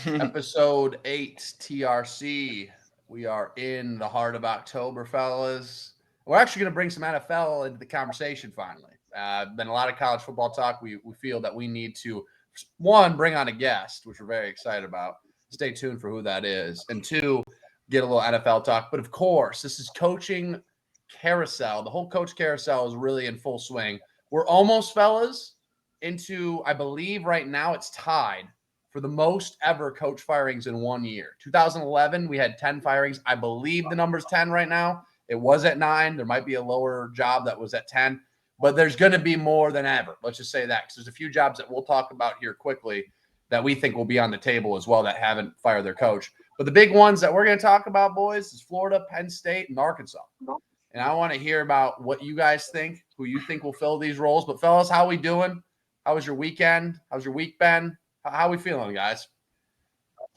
Episode 8, TRC. We are in the heart of October, fellas. We're actually going to bring some NFL into the conversation finally. Been a lot of college football talk. We feel that we need to, one, bring on a guest, which we're very excited about. Stay tuned for who that is. And two, get a little NFL talk. But of course, this is coaching carousel. The whole coach carousel is really in full swing. We're almost, fellas, into, I believe right now it's tied for the most ever coach firings in 1 year. 2011, we had 10 firings. I believe the number's 10 right now. It was at 9. There might be a lower job that was at 10, but there's going to be more than ever. Let's just say that, because there's a few jobs that we'll talk about here quickly that we think will be on the table as well that haven't fired their coach. But the big ones that we're going to talk about, boys, is Florida, Penn State, and Arkansas. And I want to hear about what you guys think, who you think will fill these roles. But fellas, how we doing? How was your weekend? How's your week been? How we feeling, guys?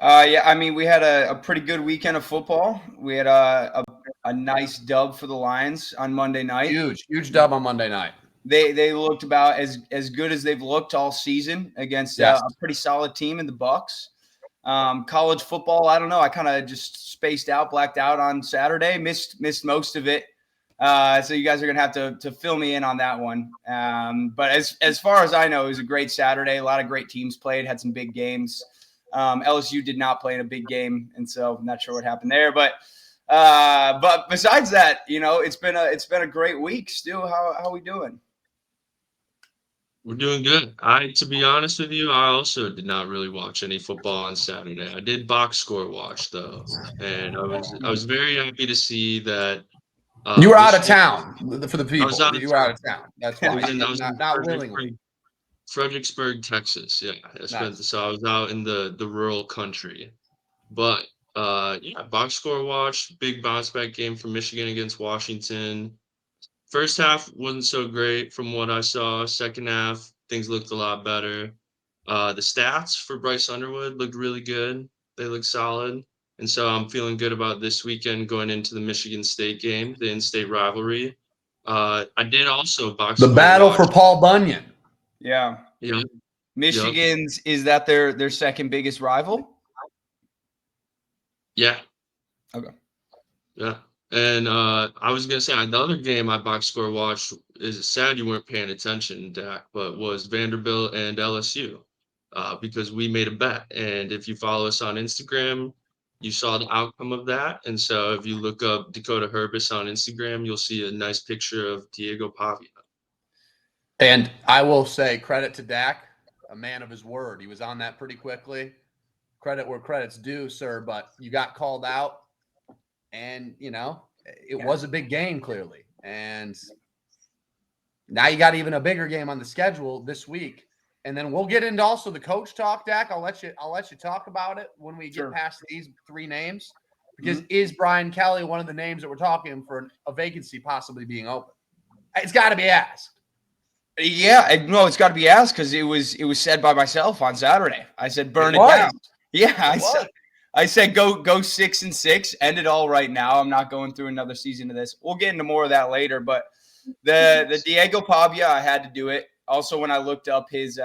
Yeah, I mean, we had a pretty good weekend of football. We had a nice dub for the Lions on Monday night. Huge dub on Monday night. They looked about as good as they've looked all season against a pretty solid team in the Bucks. College football, I don't know. I kind of just spaced out, blacked out on Saturday, missed most of it. So you guys are gonna have to fill me in on that one. But as far as I know, it was a great Saturday. A lot of great teams played, had some big games. LSU did not play in a big game, and so I'm not sure what happened there. But besides that, it's been a great week. Stu, how are we doing? We're doing good. To be honest with you, I also did not really watch any football on Saturday. I did box score watch though, and I was very happy to see that. You were out of town for the people. You were out of town. That's why. I was not willingly. Fredericksburg, Texas. Yeah, Nice. So I was out in the rural country. But yeah, box score watch, big bounce back game for Michigan against Washington. First half wasn't so great from what I saw. Second half, things looked a lot better. The stats for Bryce Underwood looked really good. They looked solid. And so I'm feeling good about this weekend going into the Michigan State game, the in-state rivalry. I did also box the score battle watch. for Paul Bunyan. Yeah. Yeah. Michigan's is that their second biggest rival? Yeah. Okay. Yeah. And I was gonna say the other game I box score watched is sad you weren't paying attention, Dak, but was Vanderbilt and LSU, because we made a bet, and if you follow us on Instagram, you saw the outcome of that. And so if you look up Dakota Herbis on Instagram, you'll see a nice picture of Diego Pavia. And I will say credit to Dak, a man of his word. He was on that pretty quickly. Credit where credit's due, sir. But you got called out. And, it was a big game, clearly. And now you got even a bigger game on the schedule this week. And then we'll get into also the coach talk, Dak. I'll let you talk about it when we get past these three names. Because is Brian Kelly one of the names that we're talking for a vacancy possibly being open? It's got to be asked. Yeah, no, it's got to be asked because it was said by myself on Saturday. I said, burn it down. Yeah, I said go 6-6, end it all right now. I'm not going through another season of this. We'll get into more of that later, but the Diego Pavia, I had to do it. Also, when I looked up his,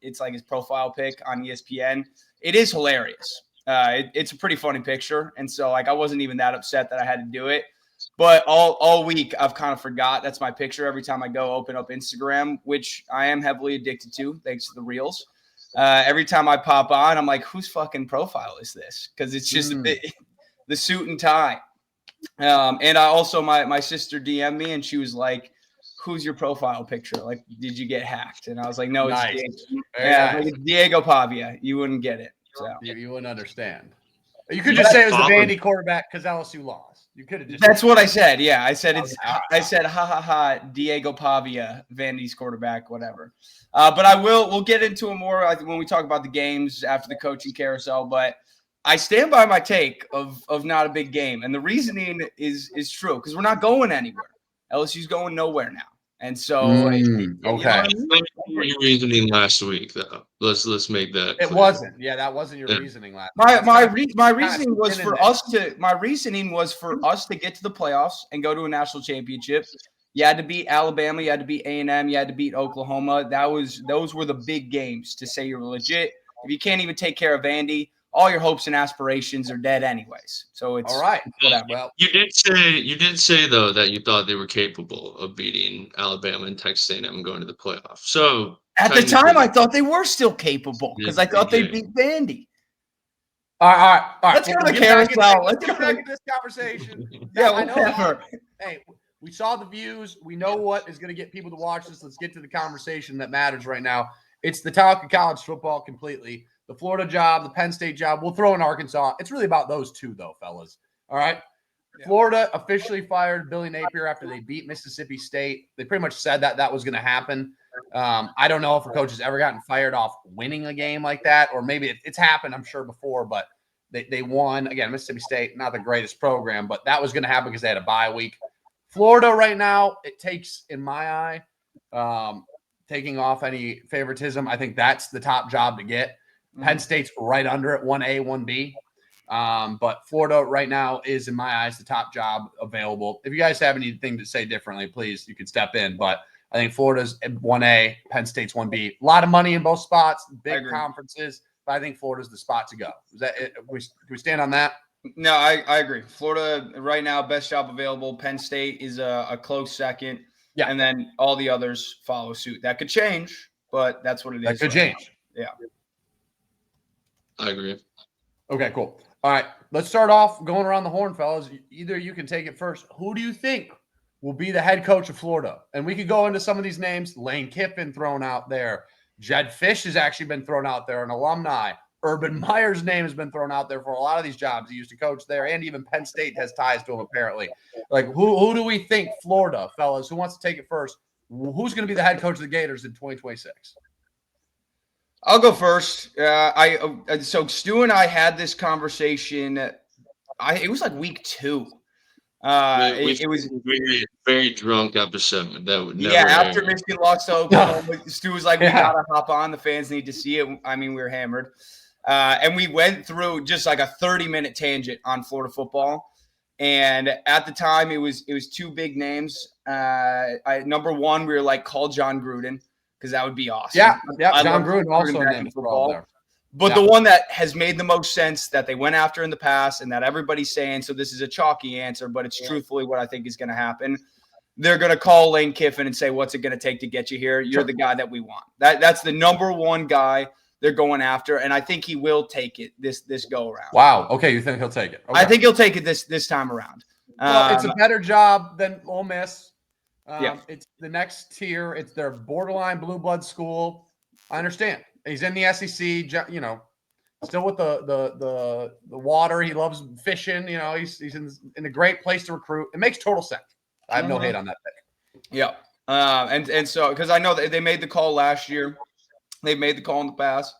it's like his profile pic on ESPN. It is hilarious. It's a pretty funny picture, and so I wasn't even that upset that I had to do it. But all week I've kind of forgot that's my picture every time I go open up Instagram, which I am heavily addicted to thanks to the Reels. Every time I pop on, I'm like, whose fucking profile is this? Because it's just the suit and tie. And I also, my sister DM'd me and she was like, who's your profile picture? Like, did you get hacked? And I was like, no, it's it's Diego Pavia. You wouldn't get it. So you wouldn't understand. You could just say it was the Vandy quarterback because LSU lost. You could have just. That's what I said. Yeah, I said Diego Pavia, Vandy's quarterback, whatever. But we'll get into it more when we talk about the games after the coaching carousel. But I stand by my take of not a big game, and the reasoning is true because we're not going anywhere. LSU's going nowhere now, and so okay. Your reasoning last week, though. Let's make that. It clear. wasn't. Yeah, that wasn't your reasoning last. My reasoning was for us to. My reasoning was for us to get to the playoffs and go to a national championship. You had to beat Alabama. You had to beat A&M. You had to beat Oklahoma. Those were the big games to say you're legit. If you can't even take care of Vandy, all your hopes and aspirations are dead anyways. So it's all right. whatever. Well, you did say though that you thought they were capable of beating Alabama and Texas A&M going to the playoff. So At the time, I thought they were still capable because I thought they beat Vandy. All right. Let's go to the carousel. Let's get back into this conversation. Yeah, whatever. Hey, we saw the views. We know what is going to get people to watch this. Let's get to the conversation that matters right now. It's the talk of college football completely. The Florida job, the Penn State job. We'll throw in Arkansas. It's really about those two, though, fellas. All right. Yeah. Florida officially fired Billy Napier after they beat Mississippi State. They pretty much said that was going to happen. I don't know if a coach has ever gotten fired off winning a game like that, or maybe it's happened, I'm sure, before, but they won. Again, Mississippi State, not the greatest program, but that was going to happen because they had a bye week. Florida right now, it takes, in my eye, taking off any favoritism, I think that's the top job to get. Penn State's right under it, 1A, 1B. But Florida right now is, in my eyes, the top job available. If you guys have anything to say differently, please, you can step in. But I think Florida's 1A, Penn State's 1B. A lot of money in both spots, big conferences, but I think Florida's the spot to go. Is that it? Can we stand on that? No, I agree. Florida right now, best job available. Penn State is a close second. Yeah. And then all the others follow suit. That could change, but that's what it is. That could change. Yeah. I agree. Okay, cool. All right, let's start off going around the horn, fellas. Either you can take it first. Who do you think will be the head coach of Florida? And we could go into some of these names. Lane Kiffin thrown out there. Jed Fish has actually been thrown out there, an alumni. Urban Meyer's name has been thrown out there for a lot of these jobs. He used to coach there, and even Penn State has ties to him, apparently. Like, who do we think, Florida, fellas? Who wants to take it first? Who's going to be the head coach of the Gators in 2026? I'll go first. So Stu and I had this conversation. It was like week 2. It was very, very drunk episode. That would never after Michigan lost to Oklahoma, Stu was like, "We gotta hop on. The fans need to see it." I mean, we were hammered, and we went through just like a 30-minute tangent on Florida football. And at the time, it was 2 big names. Number one, we were like, call John Gruden, because that would be awesome. Yeah. John Gruden also named football there. But the one that has made the most sense that they went after in the past and that everybody's saying, so this is a chalky answer, but it's truthfully what I think is going to happen. They're going to call Lane Kiffin and say, what's it going to take to get you here? You're the guy that we want. That's the number one guy they're going after, and I think he will take it this go around. Wow. Okay, you think he'll take it? Okay. I think he'll take it this time around. Well, it's a better job than Ole Miss. It's the next tier. It's their borderline blue blood school. I understand. He's in the SEC, still with the water. He loves fishing. He's in a great place to recruit. It makes total sense. I have no hate on that pick. Yeah. And so, because I know that they made the call last year. They've made the call in the past.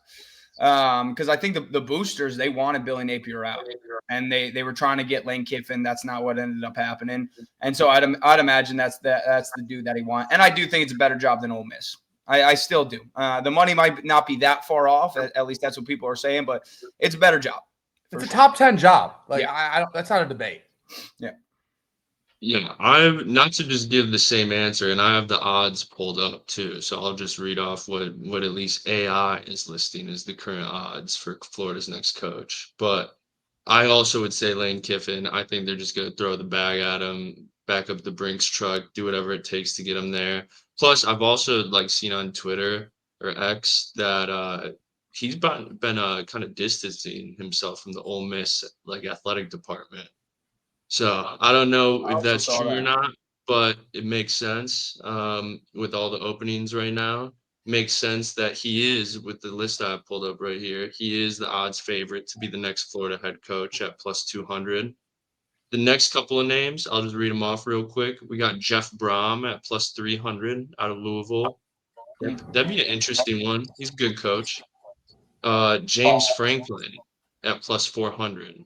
Because I think the boosters, they wanted Billy Napier out. And they were trying to get Lane Kiffin. That's not what ended up happening. And so I'd imagine that's the dude that he wants. And I do think it's a better job than Ole Miss. I still do. The money might not be that far off. At least that's what people are saying, but it's a better job. It's a top 10 job. That's not a debate. Yeah. Yeah. I've not to just give the same answer, and I have the odds pulled up too. So I'll just read off what at least AI is listing as the current odds for Florida's next coach. But I also would say Lane Kiffin. I think they're just going to throw the bag at him, back up the Brinks truck, do whatever it takes to get him there. Plus, I've also seen on Twitter or X that he's been kind of distancing himself from the Ole Miss athletic department. So I don't know if that's true or not, but it makes sense with all the openings right now. Makes sense that he is, with the list I pulled up right here, he is the odds favorite to be the next Florida head coach at plus 200. The next couple of names, I'll just read them off real quick. We got Jeff Brom at plus 300 out of Louisville. That'd be an interesting one. He's a good coach. James Franklin at plus 400.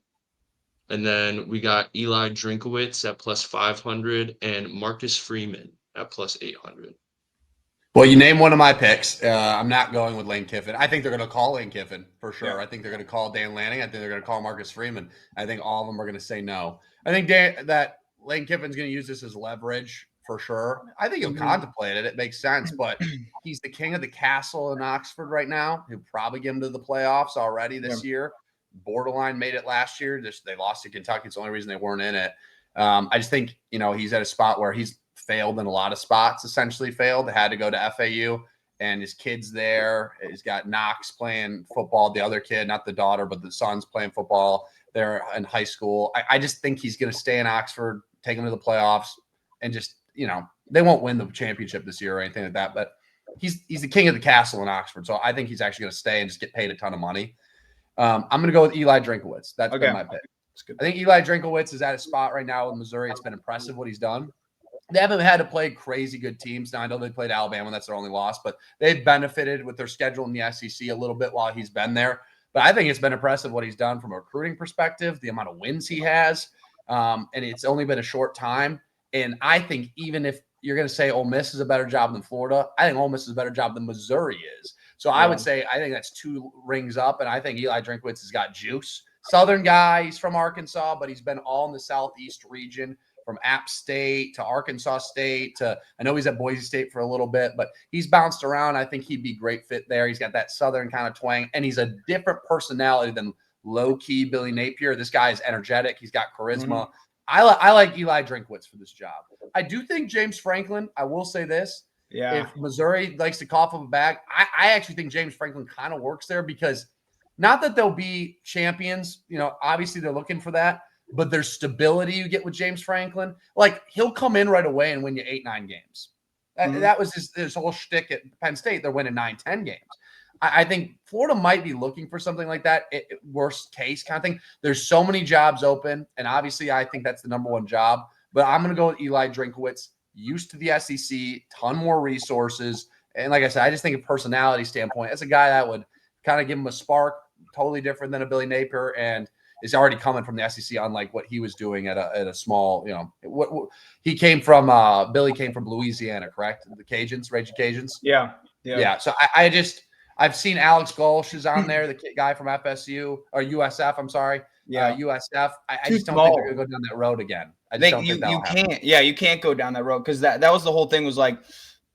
And then we got Eli Drinkowitz at plus 500 and Marcus Freeman at plus 800. Well, you named one of my picks. I'm not going with Lane Kiffin. I think they're going to call Lane Kiffin for sure. Yeah. I think they're going to call Dan Lanning. I think they're going to call Marcus Freeman. I think all of them are going to say no. I think that Lane Kiffin's going to use this as leverage for sure. I think he'll contemplate it. It makes sense, but he's the king of the castle in Oxford right now. He'll probably get him to the playoffs already this year. borderline made it last year. They lost to Kentucky. It's the only reason they weren't in it. I just think, he's at a spot where he's failed in a lot of spots, essentially failed. Had to go to FAU, and his kid's there. He's got Knox playing football. The other kid, not the daughter, but the son's playing football. They're in high school. I just think he's going to stay in Oxford, take them to the playoffs, and just, they won't win the championship this year or anything like that, but he's the king of the castle in Oxford. So I think he's actually going to stay and just get paid a ton of money. I'm going to go with Eli Drinkowitz. That's been my pick. I think Eli Drinkowitz is at a spot right now in Missouri. It's been impressive what he's done. They haven't had to play crazy good teams. Now, I know they played Alabama. That's their only loss, but they've benefited with their schedule in the SEC a little bit while he's been there. But I think it's been impressive what he's done from a recruiting perspective, the amount of wins he has. And it's only been a short time. And I think even if you're going to say Ole Miss is a better job than Florida, I think Ole Miss is a better job than Missouri is. So I would say I think that's 2 rings up, and I think Eli Drinkowitz has got juice. Southern guy, he's from Arkansas, but he's been all in the Southeast region, from App State to Arkansas State to, I know he's at Boise State for a little bit, but he's bounced around. I think he'd be a great fit there. He's got that Southern kind of twang, and he's a different personality than low-key Billy Napier. This guy is energetic. He's got charisma. Mm-hmm. I like Eli Drinkowitz for this job. I do think James Franklin, I will say this, if Missouri likes to cough up a bag, I actually think James Franklin kind of works there, because not that they'll be champions, obviously they're looking for that, but there's stability you get with James Franklin. Like, he'll come in right away and win you 8-9 games. That was his whole shtick at Penn State. They're winning 9-10 games. I think Florida might be looking for something like that, worst case kind of thing. There's so many jobs open, and obviously I think that's the number one job. But I'm going to go with Eli Drinkowitz, used to the SEC, ton more resources. And like I said, I just think a personality standpoint, that's a guy that would kind of give him a spark, totally different than a Billy Napier, and is already coming from the SEC, unlike what he was doing at a small, he came from, Billy came from Louisiana, correct? The Cajuns, Raging Cajuns? Yeah. So I've seen Alex Golsh is on there, the guy from FSU or USF. I'm sorry. USF. I just don't think they're going to go down that road again. I just don't think that'll happen. You can't go down that road, because that was the whole thing, was like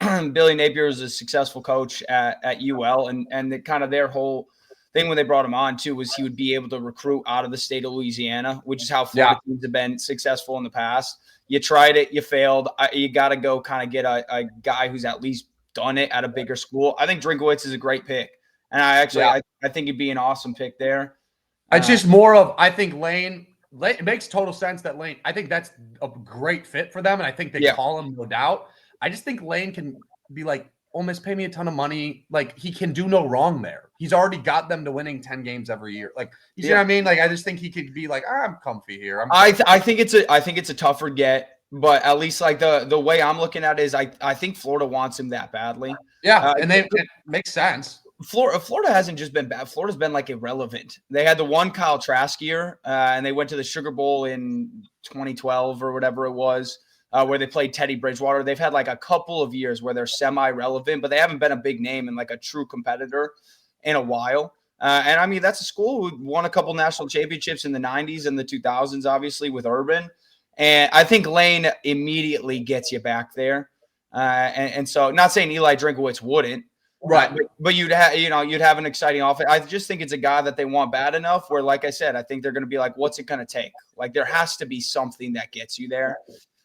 Billy Napier was a successful coach at UL, and the kind of their whole thing when they brought him on too was he would be able to recruit out of the state of Louisiana, which is how Florida teams have been successful in the past. You tried it, you failed. You got to go kind of get a guy who's at least done it at a bigger school. I think Drinkowitz is a great pick, and I think he'd be an awesome pick there. It's just more of, I think Lane, it makes total sense that Lane, I think that's a great fit for them, and I think they call him, no doubt. I just think Lane can be like, Ole Miss, pay me a ton of money. Like, he can do no wrong there. He's already got them to winning 10 games every year. Like, you see what I mean? Like, I just think he could be like, I'm comfy here. I think it's a tougher get, but at least like the way I'm looking at it is I think Florida wants him that badly. Yeah, and it makes sense. Florida hasn't just been bad. Florida's been like irrelevant. They had the one Kyle Trask year, and they went to the Sugar Bowl in 2012 or whatever it was, where they played Teddy Bridgewater. They've had like a couple of years where they're semi-relevant, but they haven't been a big name and like a true competitor in a while. And I mean, that's a school who won a couple national championships in the 90s and the 2000s, obviously, with Urban. And I think Lane immediately gets you back there. And so, not saying Eli Drinkowitz wouldn't, right? But you'd have an exciting offense. I just think it's a guy that they want bad enough where, like I said, I think they're going to be like, what's it going to take? Like, there has to be something that gets you there.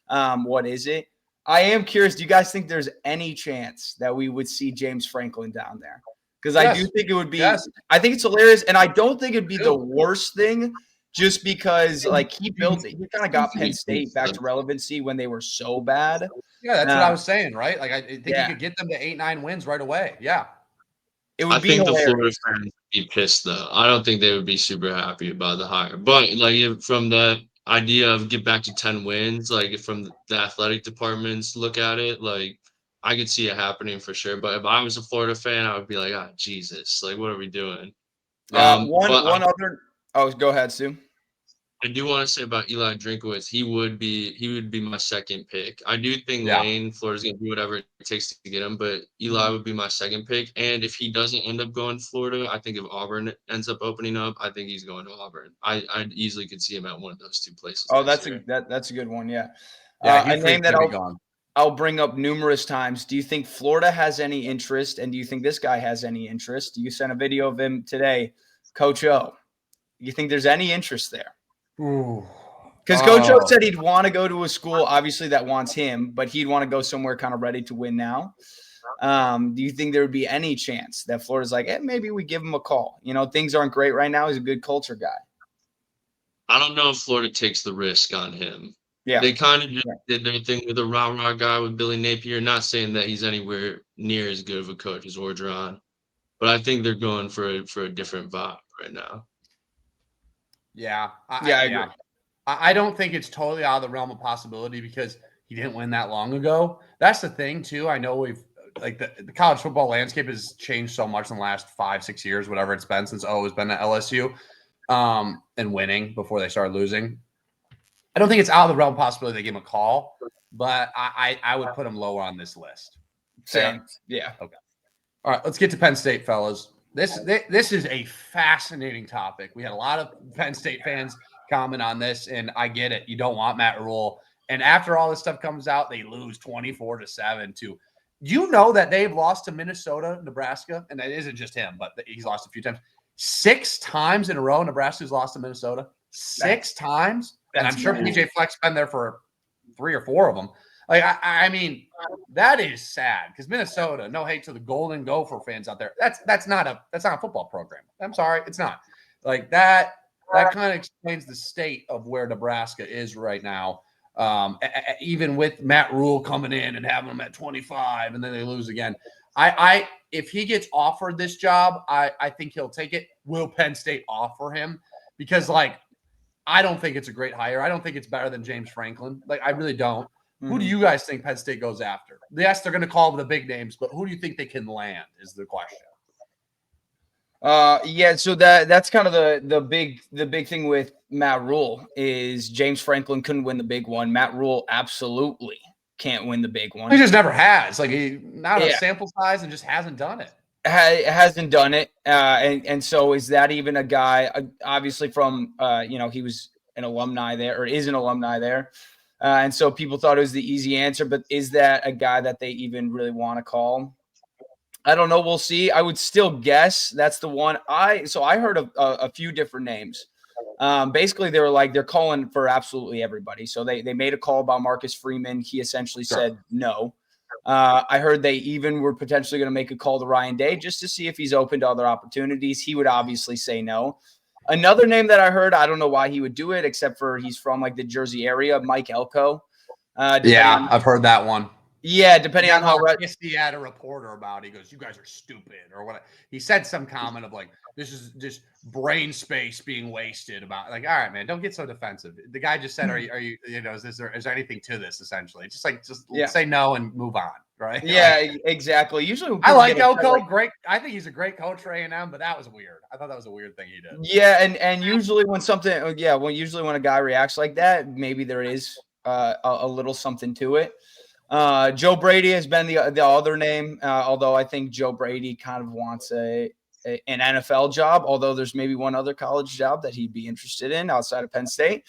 What is it? I am curious. Do you guys think there's any chance that we would see James Franklin down there? Because I do think it would be. I think it's hilarious, and I don't think it'd be the worst thing. Just because, like, he kind of got Penn State back to relevancy when they were so bad. Yeah, that's what I was saying, right? Like, I think you could get them to 8-9 wins right away. Yeah. It would I be think hilarious. the Florida fans would be pissed, though. I don't think they would be super happy about the hire. But, like, from the idea of get back to 10 wins, like, from the athletic departments look at it, like, I could see it happening for sure. But if I was a Florida fan, I would be like, oh, Jesus, like, what are we doing? One other. Oh, go ahead, Stu. I do want to say about Eli Drinkowitz, he would be my second pick. I do think Lane, Florida's going to do whatever it takes to get him, but Eli would be my second pick. And if he doesn't end up going to Florida, I think if Auburn ends up opening up, I think he's going to Auburn. I easily could see him at one of those two places. Oh, that's a good one. Yeah. A name that I'll bring up numerous times. Do you think Florida has any interest? And do you think this guy has any interest? You sent a video of him today, Coach O. You think there's any interest there? Ooh. Because Coach O said he'd want to go to a school, obviously, that wants him, but he'd want to go somewhere kind of ready to win now. Do you think there would be any chance that Florida's like, maybe we give him a call? You know, things aren't great right now. He's a good culture guy. I don't know if Florida takes the risk on him. Yeah. They kind of just did their thing with a rah-rah guy with Billy Napier. Not saying that he's anywhere near as good of a coach as Orgeron, but I think they're going for a different vibe right now. Yeah. I agree. I don't think it's totally out of the realm of possibility because he didn't win that long ago. That's the thing, too. I know the college football landscape has changed so much in the last 5-6 years, whatever it's been since O has been at LSU and winning before they started losing. I don't think it's out of the realm of possibility they give him a call, but I would put him lower on this list. Same. Yeah. Okay. All right, let's get to Penn State, fellas. This is a fascinating topic. We had a lot of Penn State fans comment on this, and I get it. You don't want Matt Rule. And after all this stuff comes out, they lose 24-7 to – you know that they've lost to Minnesota, Nebraska, and that isn't just him, but he's lost a few times. 6 times in a row, Nebraska's lost to Minnesota. 6 times? And I'm sure PJ Fleck's been there for 3 or 4 of them. Like, I mean, that is sad because Minnesota, no hate to the Golden Gopher fans out there. That's not a football program. I'm sorry, it's not. Like that kind of explains the state of where Nebraska is right now. Even with Matt Rule coming in and having them at 25 and then they lose again. If he gets offered this job, I think he'll take it. Will Penn State offer him? Because I don't think it's a great hire. I don't think it's better than James Franklin. I really don't. Who do you guys think Penn State goes after? Yes, they're going to call the big names, but who do you think they can land is the question. Yeah, so that's kind of the big thing with Matt Rule is James Franklin couldn't win the big one. Matt Rule absolutely can't win the big one. He just never has. He not a sample size and just hasn't done it. Hasn't done it, and so is that even a guy? Obviously, from he was an alumni there or is an alumni there. And so people thought it was the easy answer, but is that a guy that they even really want to call? I don't know. We'll see. I would still guess that's the one. I heard a few different names. Basically, they're calling for absolutely everybody. So they made a call about Marcus Freeman. He essentially said no. I heard they even were potentially going to make a call to Ryan Day just to see if he's open to other opportunities. He would obviously say no. Another name that I heard, I don't know why he would do it, except for he's from the Jersey area, Mike Elko. I've heard that one. Yeah, depending on how he had a reporter about it. He goes, "You guys are stupid," or what? He said some comment of "This is just brain space being wasted." About all right, man, don't get so defensive. The guy just said, "Are you is there anything to this?" Essentially, just say no and move on, right? Yeah, exactly. Usually, I like Elko. Great. I think he's a great coach for A&M, but that was weird. I thought that was a weird thing he did. Yeah, and usually when when a guy reacts like that, maybe there is a little something to it. Joe Brady has been the other name, although I think Joe Brady kind of wants an NFL job, although there's maybe one other college job that he'd be interested in outside of Penn State.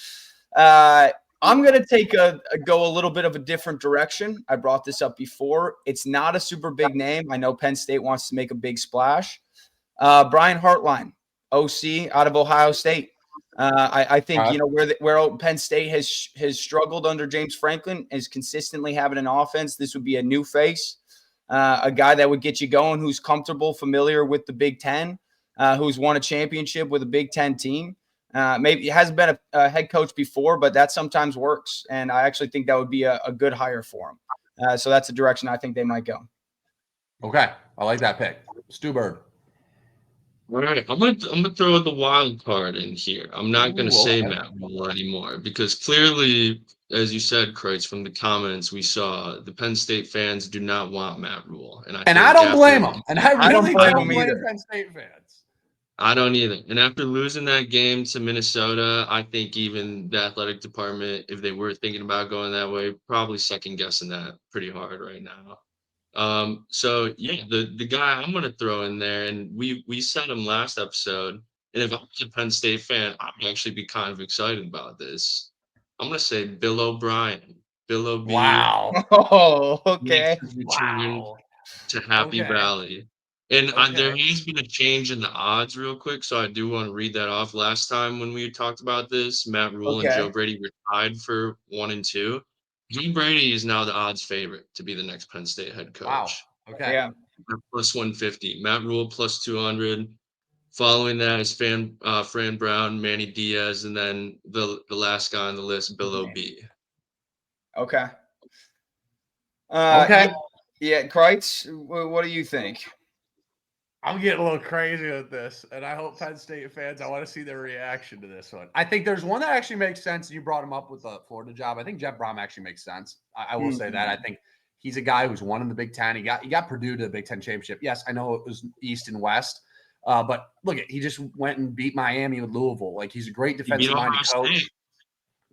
I'm going to go a little bit of a different direction. I brought this up before. It's not a super big name. I know Penn State wants to make a big splash. Brian Hartline, OC out of Ohio State. I think where Penn State has struggled under James Franklin is consistently having an offense. This would be a new face, a guy that would get you going, who's comfortable, familiar with the Big Ten, who's won a championship with a Big Ten team. Maybe he hasn't been a head coach before, but that sometimes works, and I actually think that would be a good hire for him. So that's the direction I think they might go. Okay, I like that pick, Stu Bird. All right, I'm gonna throw the wild card in here. I'm not gonna say Matt Willy anymore because clearly, as you said, Kreitz, from the comments we saw, the Penn State fans do not want Matt Rule, and I don't blame them. And I really don't blame Penn State fans. I don't either. And after losing that game to Minnesota, I think even the athletic department, if they were thinking about going that way, probably second guessing that pretty hard right now. So yeah, the guy I'm gonna throw in there, and we said him last episode, and if I'm a Penn State fan, I'd actually be kind of excited about this. I'm gonna say Bill O'Brien. Bill O'B. Wow. Oh, okay. Wow. To Happy Valley. And there Okay. has been a change in the odds real quick, so I do want to read that off. Last time when we talked about this, Matt Rule and Joe Okay. Brady were tied for 1 and 2. Joe Brady is now the odds favorite to be the next Penn State head Wow. coach. Okay. Yeah. Plus 150. Matt Rule plus 200. Following that is Fran Brown, Manny Diaz, and then the last guy on the list, Bill O'B. Okay. Okay. Yeah, Kreitz, what do you think? I'm getting a little crazy with this, and I hope Penn State fans, I want to see their reaction to this one. I think there's one that actually makes sense, and you brought him up with the Florida job. I think Jeff Brom actually makes sense. I will say that. I think he's a guy who's won in the Big Ten. He got Purdue to the Big Ten championship. Yes, I know it was East and West, but look, he just went and beat Miami with Louisville. Like, he's a great defensive-minded coach.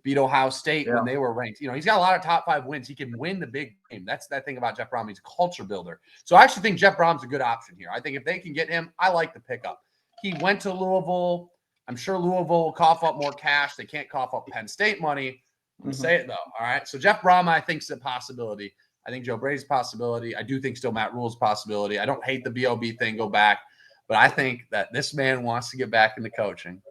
Beat Ohio State when they were ranked. He's got a lot of top 5 wins. He can win the big game. That's that thing about Jeff Brom. He's a culture builder. So I actually think Jeff Brom's a good option here. I think if they can get him, I like the pickup. He went to Louisville. I'm sure Louisville will cough up more cash. They can't cough up Penn State money. I'm going to say it, though. All right. So Jeff Brom, I think, is a possibility. I think Joe Brady's a possibility. I do think still Matt Rule's a possibility. I don't hate the BOB thing, go back. But I think that this man wants to get back into coaching.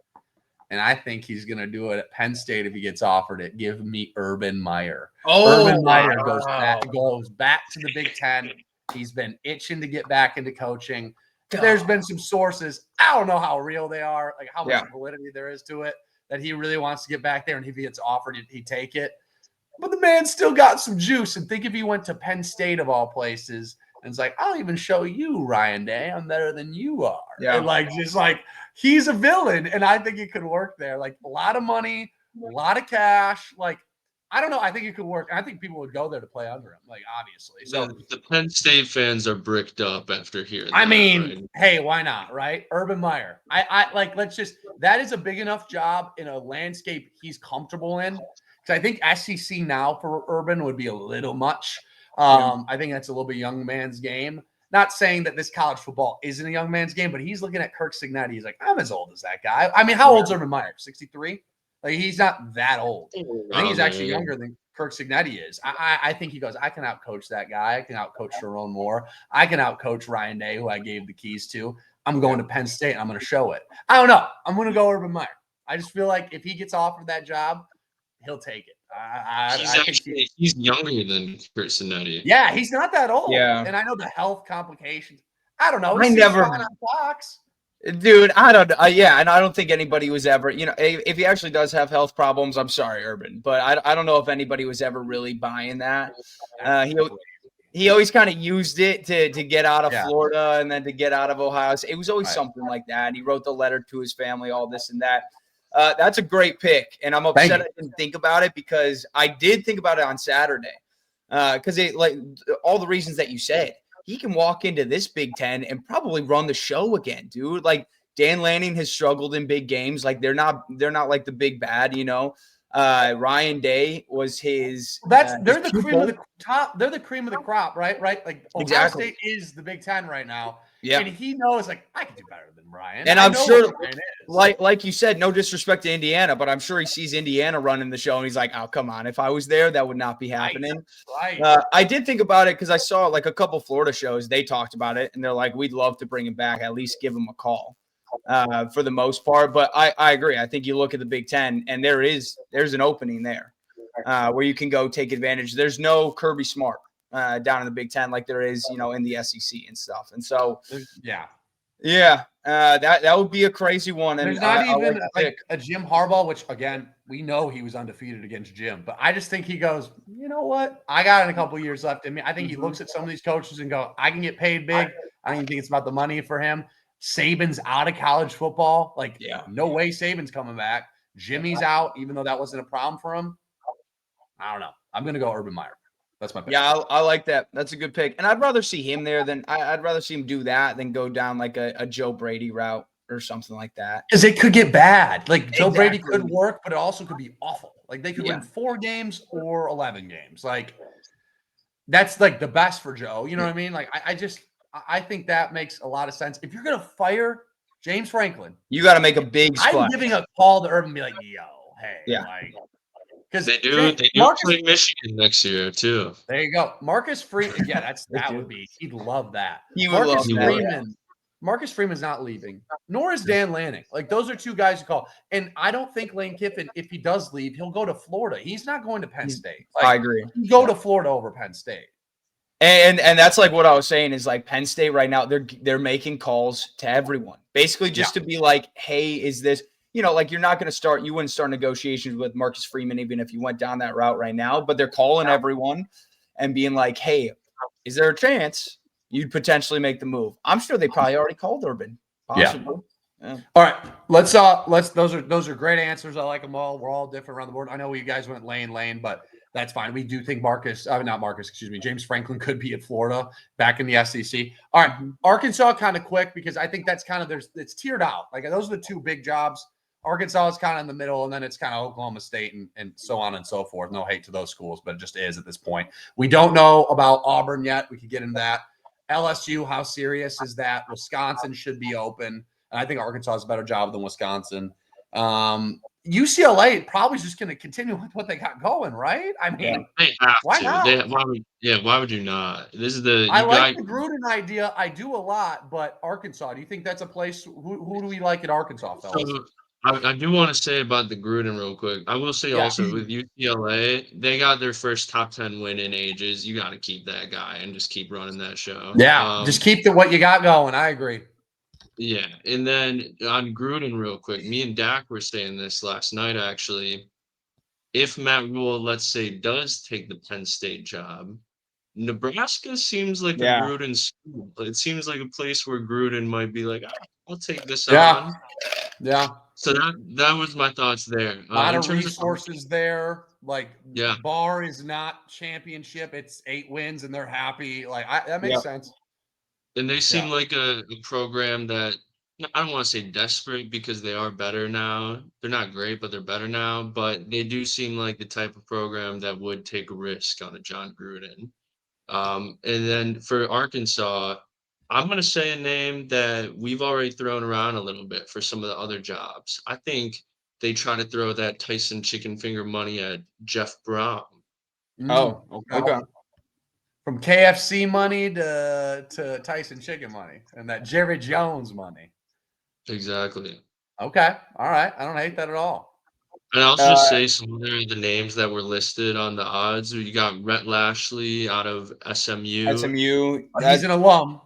And I think he's going to do it at Penn State if he gets offered it. Give me Urban Meyer. Urban Meyer goes back to the Big Ten. He's been itching to get back into coaching. There's been some sources. I don't know how real they are, like how much validity there is to it, that he really wants to get back there. And if he gets offered it, he'd take it. But the man still got some juice. And think if he went to Penn State of all places, and it's like, I'll even show you, Ryan Day, I'm better than you are. Yeah. And just he's a villain. And I think it could work there. Like, a lot of money, a lot of cash. Like, I don't know. I think it could work. I think people would go there to play under him, obviously. So the Penn State fans are bricked up after hearing that. Right? Hey, why not, right? Urban Meyer. That is a big enough job in a landscape he's comfortable in. Because I think SEC now for Urban would be a little much. I think that's a little bit young man's game. Not saying that this college football isn't a young man's game, but he's looking at Kirk Cignetti. He's like, I'm as old as that guy. I mean, how old's Urban Meyer? 63? Like, he's not that old. I think he's actually younger than Kirk Cignetti is. I think he goes, I can outcoach that guy. I can outcoach Sharon Moore. I can outcoach Ryan Day, who I gave the keys to. I'm going to Penn State. I'm going to show it. I don't know. I'm going to go Urban Meyer. I just feel like if he gets offered that job, he'll take it. He's younger than Kurt Cinetti. Yeah, he's not that old. Yeah. And I know the health complications. I don't know. On Fox. Dude, I don't know. Yeah, and I don't think anybody was ever, if he actually does have health problems, I'm sorry, Urban. But I don't know if anybody was ever really buying that. He always kind of used it to get out of Florida and then to get out of Ohio. It was always something like that. And he wrote the letter to his family, all this and that. That's a great pick, and I'm upset I didn't think about it because I did think about it on Saturday. Because all the reasons that you said, he can walk into this Big Ten and probably run the show again, dude. Like, Dan Lanning has struggled in big games. Like, they're not like the big bad, Ryan Day was his. They're the cream of the top. They're the cream of the crop, right? Like, Ohio State is the Big Ten right now. Yeah, and he knows, I can do better than Ryan. And I'm sure, like you said, no disrespect to Indiana, but I'm sure he sees Indiana running the show, and he's like, "Oh, come on! If I was there, that would not be happening." Right. I did think about it because I saw a couple Florida shows. They talked about it, and they're like, "We'd love to bring him back. At least give him a call." For the most part, but I agree. I think you look at the Big Ten, and there's an opening there where you can go take advantage. There's no Kirby Smart down in the Big Ten like there is, in the SEC and stuff. And so, that would be a crazy one. And there's not even a Jim Harbaugh, which again we know he was undefeated against Jim, but I just think he goes, you know what? I got a couple years left in me. I think he looks at some of these coaches and go, I can get paid big. I don't even think it's about the money for him. Saban's out of college football. No way Saban's coming back. Jimmy's out, even though that wasn't a problem for him. I don't know. I'm going to go Urban Meyer. That's my pick. Yeah, I like that. That's a good pick. And I'd rather see him there than I'd rather see him do that than go down like a Joe Brady route or something like that. Because it could get bad. Joe Brady could work, but it also could be awful. They could win 4 games or 11 games. That's the best for Joe. You know what I mean? I think that makes a lot of sense. If you're going to fire James Franklin, you got to make a big splash. I'm giving a call to Urban and be like, yo, hey, Because They do play Michigan next year too. There you go. Marcus Freeman. Yeah, he'd love that. He would love that. Marcus Freeman's not leaving, nor is Dan Lanning. Like, those are two guys you call. And I don't think Lane Kiffin, if he does leave, he'll go to Florida. He's not going to Penn State. Like, I agree. He'd go to Florida over Penn State. And that's like what I was saying is like Penn State right now, they're making calls to everyone. Basically just to be like, hey, is this, like you wouldn't start negotiations with Marcus Freeman even if you went down that route right now, but they're calling everyone and being like, hey, is there a chance you'd potentially make the move? I'm sure they probably already called Urban. Possibly. Yeah. All right. Let's those are great answers. I like them all. We're all different around the board. I know you guys went Lane, but that's fine. We do think James Franklin could be at Florida back in the SEC. All right. Arkansas kind of quick because I think that's kind of it's tiered out. Like, those are the two big jobs. Arkansas is kind of in the middle, and then it's kind of Oklahoma State and so on and so forth. No hate to those schools, but it just is at this point. We don't know about Auburn yet. We could get into that. LSU, how serious is that? Wisconsin should be open. And I think Arkansas has a better job than Wisconsin. UCLA probably is just going to continue with what they got going, right? I mean, they have why to. not? Why would you not? I like the Gruden idea. I do a lot, but Arkansas, do you think that's a place? Who do we like at Arkansas, fellas? So, I do want to say about the Gruden real quick. I will say also with UCLA, they got their first top 10 win in ages. You got to keep that guy and just keep running that show. Yeah, just keep what you got going. I agree. Yeah, and then on Gruden real quick, me and Dak were saying this last night actually. If Matt Rule, let's say, does take the Penn State job, Nebraska seems like a Gruden school. It seems like a place where Gruden might be like, I'll take this on. Yeah. So that was my thoughts there. A lot of resources there. Like, Bar is not championship. It's 8 wins, and they're happy. Like, that makes sense. And they seem like a program that, I don't want to say desperate because they are better now. They're not great, but they're better now. But they do seem like the type of program that would take a risk on a John Gruden. And then for Arkansas, I'm going to say a name that we've already thrown around a little bit for some of the other jobs. I think they try to throw that Tyson chicken finger money at Jeff Brown. Oh, okay. From KFC money to Tyson chicken money and that Jerry Jones money. Exactly. Okay. All right. I don't hate that at all. And I'll just say some of the names that were listed on the odds. You got Rhett Lashley out of SMU. He's an alum.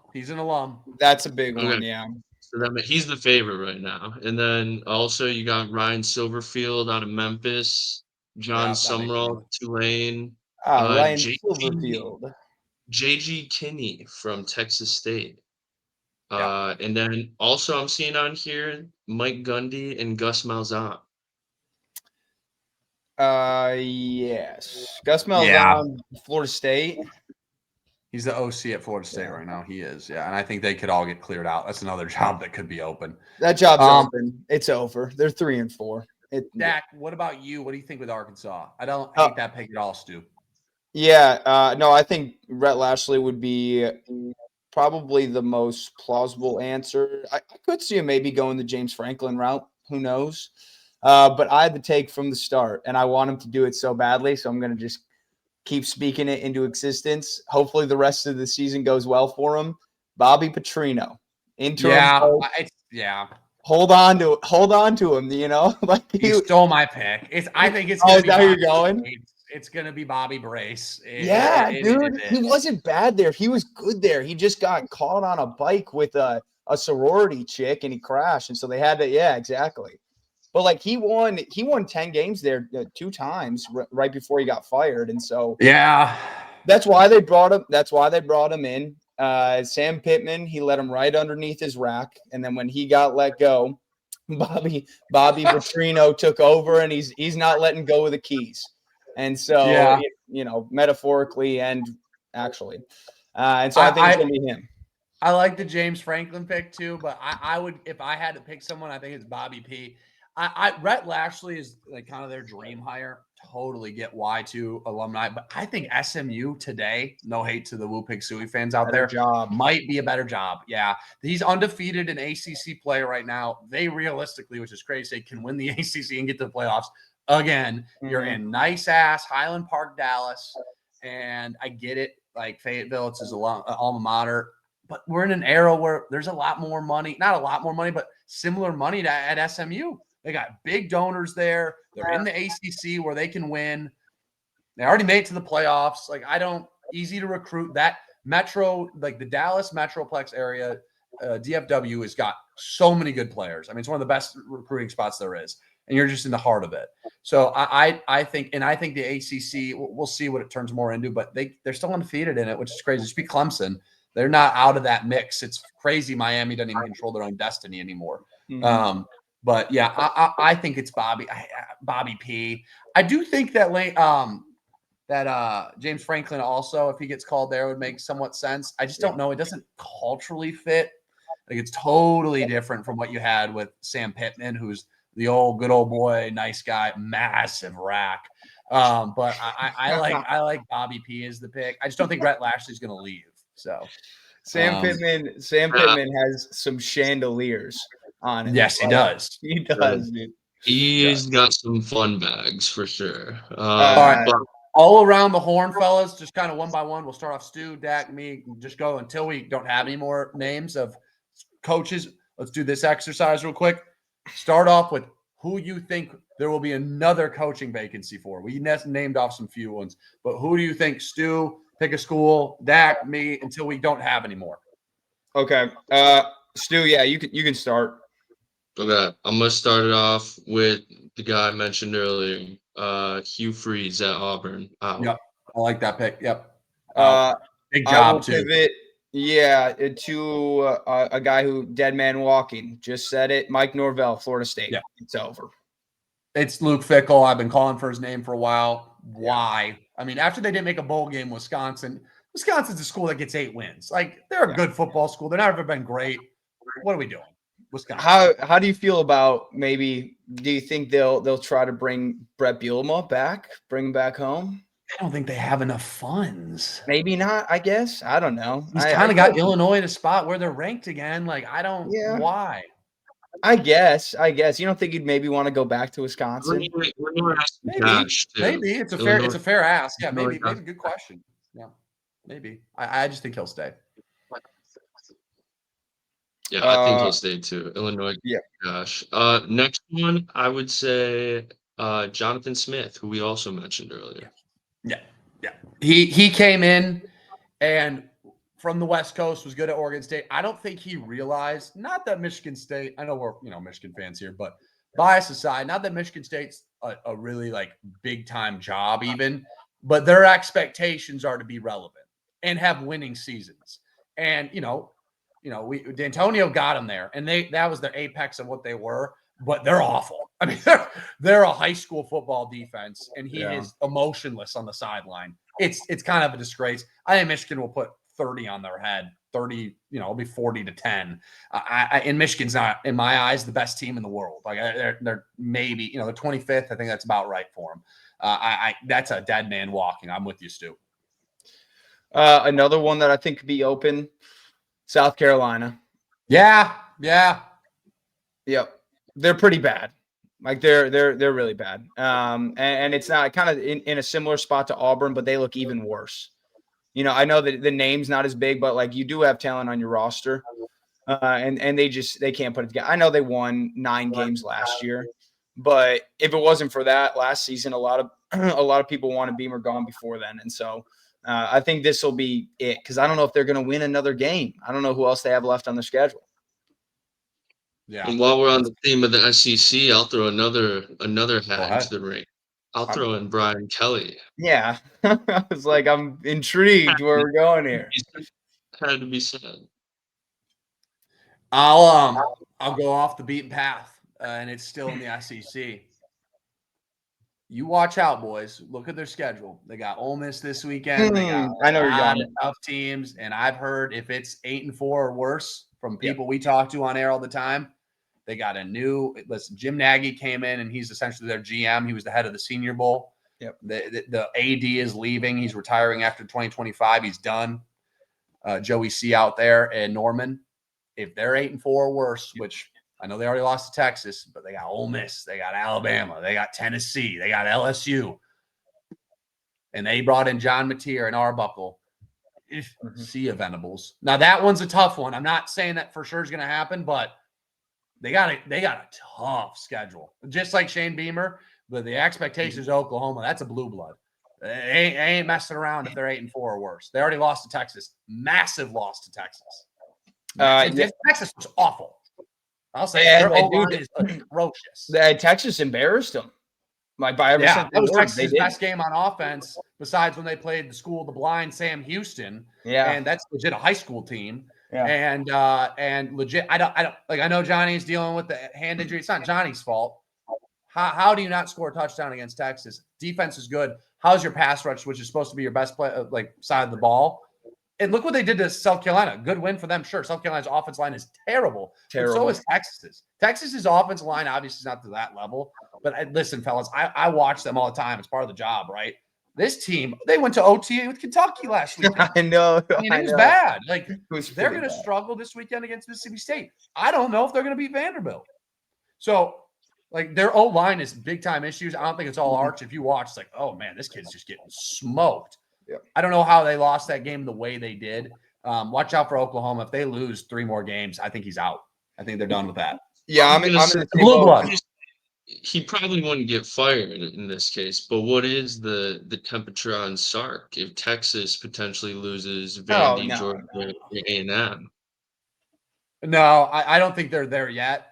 That's a big one, yeah. So he's the favorite right now. And then also you got Ryan Silverfield out of Memphis, John Sumrall, Tulane, Ryan Silverfield. JG Kinney from Texas State. And then also I'm seeing on here Mike Gundy and Gus Malzahn. Yes. Gus Malzahn, Florida State. He's the OC at Florida State right now. He is, and I think they could all get cleared out. That's another job that could be open. That job's open. It's over. They're 3-4. Dak, what about you? What do you think with Arkansas? I don't hate that pick at all, Stu. Yeah, no, I think Rhett Lashley would be probably the most plausible answer. I could see him maybe going the James Franklin route. Who knows? But I had the take from the start, and I want him to do it so badly, so I'm going to just keep speaking it into existence. Hopefully the rest of the season goes well for him. Bobby Petrino, interim coach. Hold on to him, Like you stole my pick. I think it's gonna be how you're going. It's gonna be Bobby Brace. Dude, he wasn't bad there. He was good there. He just got caught on a bike with a sorority chick and he crashed, and so they had to. Exactly. But like he won 10 games there 2 times right before he got fired, and so that's why they brought him in. Sam Pittman, he let him right underneath his rack, and then when he got let go, Bobby Petrino took over, and he's not letting go of the keys, and so metaphorically and actually, and so I think it's gonna be him. I like the James Franklin pick too, but I would, if I had to pick someone, I think it's Bobby P. Rhett Lashley is like kind of their dream hire. Totally get why too, alumni, but I think SMU today, no hate to the Woo Pig Suey fans out there, might be a better job. Yeah, he's undefeated in ACC play right now. They realistically, which is crazy, can win the ACC and get to the playoffs. again. You're in nice ass Highland Park, Dallas, and I get it. Like Fayetteville, it's his alma mater, but we're in an era where there's a lot more money, not a lot more money, but similar money to at SMU. They got big donors there. They're in the ACC where they can win. They already made it to the playoffs. Like, easy to recruit. That metro, like the Dallas Metroplex area, DFW has got so many good players. I mean, it's one of the best recruiting spots there is, and you're just in the heart of it. So I think the ACC, we'll see what it turns more into, but they're still undefeated in it, which is crazy. Just be Clemson. They're not out of that mix. It's crazy. Miami doesn't even control their own destiny anymore. But yeah, I think it's Bobby P. I do think that James Franklin also, if he gets called there, would make somewhat sense. I just don't know. It doesn't culturally fit. Like, it's totally different from what you had with Sam Pittman, who's the good old boy, nice guy, massive rack. But I like Bobby P as the pick. I just don't think Rhett Lashley's going to leave. So Sam Pittman has some chandeliers on him. Yes, he does. He does, dude. He's got some fun bags for sure. All right. All around the horn, fellas, just kind of one by one. We'll start off Stu, Dak, me, just go until we don't have any more names of coaches. Let's do this exercise real quick. Start off with who you think there will be another coaching vacancy for. We named off some few ones, but who do you think? Stu, pick a school. Dak, me, until we don't have any more. Okay. Stu, yeah, you can start. Okay, I'm gonna start it off with the guy I mentioned earlier, Hugh Freeze at Auburn. Yep, I like that pick. Yep, big job too. Pivot, to a guy who dead man walking. Just said it, Mike Norvell, Florida State. Yeah. It's over. It's Luke Fickell. I've been calling for his name for a while. Why? I mean, after they didn't make a bowl game, Wisconsin's a school that gets 8 wins. Like, they're a good football school. They've never been great. What are we doing? Wisconsin. How do you feel about do you think they'll try to bring Brett Bielema back, bring him back home? I don't think they have enough funds. Maybe not, I guess. I don't know. He's kind of got Illinois in a spot where they're ranked again. Like, I don't why. I guess. You don't think he'd maybe want to go back to Wisconsin? Maybe. It's a fair ask. Yeah, maybe good question. Yeah. Maybe. I just think he'll stay. Yeah, I think he'll stay too. Illinois. Yeah. Gosh. Next one, I would say Jonathan Smith, who we also mentioned earlier. Yeah. He came in and from the West Coast, was good at Oregon State. I don't think he realized, not that Michigan State, I know we're Michigan fans here, but bias aside, not that Michigan State's a really like big time job even, but their expectations are to be relevant and have winning seasons. And D'Antonio got them there, and that was the apex of what they were. But they're awful. I mean, they're a high school football defense, and he is emotionless on the sideline. It's kind of a disgrace. I think Michigan will put 30 on their head. 30, it'll be 40-10. And Michigan's not, in my eyes, the best team in the world. Like they're maybe they're 25th. I think that's about right for them. That's a dead man walking. I'm with you, Stu. Another one that I think could be open. South Carolina. Yeah. Yep. They're pretty bad. Like they're really bad. And it's not kind of in a similar spot to Auburn, but they look even worse. I know that the name's not as big, but like you do have talent on your roster. And they can't put it together. I know they won 9 games last year, but if it wasn't for that last season, a lot of people wanted Beamer gone before then. And so I think this will be it, because I don't know if they're going to win another game. I don't know who else they have left on their schedule. Yeah. And while we're on the theme of the SEC, I'll throw another hat into the ring. I'll throw in Brian Kelly. Yeah, I was like, I'm intrigued where we're going here. Had to be said. I'll go off the beaten path, and it's still in the SEC. You watch out, boys. Look at their schedule. They got Ole Miss this weekend. They got I know you're going. Tough teams, and I've heard if it's 8-4 or worse from people we talk to on air all the time, they got Jim Nagy came in, and he's essentially their GM. He was the head of the Senior Bowl. Yep. The AD is leaving. He's retiring after 2025. He's done. Joey C out there and Norman. If they're 8-4 or worse, which I know they already lost to Texas, but they got Ole Miss, they got Alabama, they got Tennessee, they got LSU. And they brought in John Mateer and Arbuckle. See you, Venables. Now, that one's a tough one. I'm not saying that for sure is going to happen, but they got a tough schedule. Just like Shane Beamer, but the expectations of Oklahoma, that's a blue blood. They ain't messing around if they're 8-4 or worse. They already lost to Texas. Massive loss to Texas. Texas was awful. I'll say their O-line is atrocious. Texas embarrassed them. Like by every that was Texas' best game on offense, besides when they played the School of the Blind, Sam Houston. Yeah, and that's legit a high school team. Yeah. And legit, I don't like. I know Johnny's dealing with the hand injury. It's not Johnny's fault. How do you not score a touchdown against Texas? Defense is good. How's your pass rush, which is supposed to be your best play, side of the ball? And look what they did to South Carolina. Good win for them, sure. South Carolina's offensive line is terrible. But so is Texas's. Texas's offensive line obviously is not to that level. But listen, fellas, I watch them all the time. It's part of the job, right? This team, they went to OTA with Kentucky last week. I know. I mean, it was bad. They're going to struggle this weekend against Mississippi State. I don't know if they're going to beat Vanderbilt. So, their O-line is big-time issues. I don't think it's all Arch. If you watch, it's like, oh, man, this kid's just getting smoked. Yep. I don't know how they lost that game the way they did. Watch out for Oklahoma. If they lose 3 more games, I think he's out. I think they're done with that. Yeah, I'm in the blue blood. He probably wouldn't get fired in this case, but what is the temperature on Sark if Texas potentially loses Vandy, Georgia, A&M? No, I don't think they're there yet.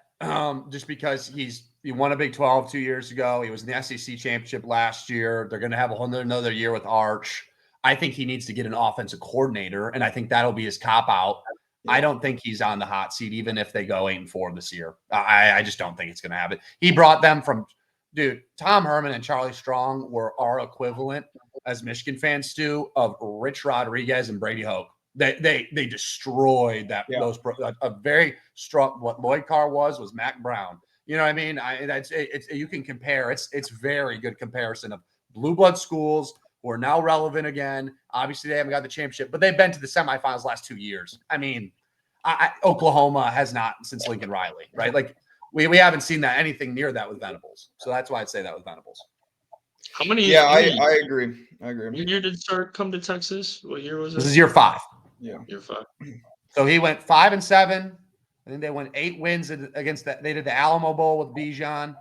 Just because he won a Big 12 2 years ago. He was in the SEC championship last year. They're going to have another year with Arch. I think he needs to get an offensive coordinator, and I think that'll be his cop-out. Yeah. I don't think he's on the hot seat, even if they go 8-4 this year. I just don't think it's going to happen. He brought them from – dude, Tom Herman and Charlie Strong were our equivalent, as Michigan fans do, of Rich Rodriguez and Brady Hoke. They destroyed that. Yeah. Those a very strong. What Lloyd Carr was Mac Brown. You know what I mean? You can compare. It's very good comparison of blue blood schools who are now relevant again. Obviously, they haven't got the championship, but they've been to the semifinals last 2 years. I mean, Oklahoma has not since Lincoln Riley, right? We haven't seen that anything near that with Venables. So that's why I'd say that with Venables. How many? Yeah, I agree. What year did Sark come to Texas? What year was it? This is year 5. Yeah, year 5. So he went 5-7. I think they went 8 wins against that. They did the Alamo Bowl with Bijan,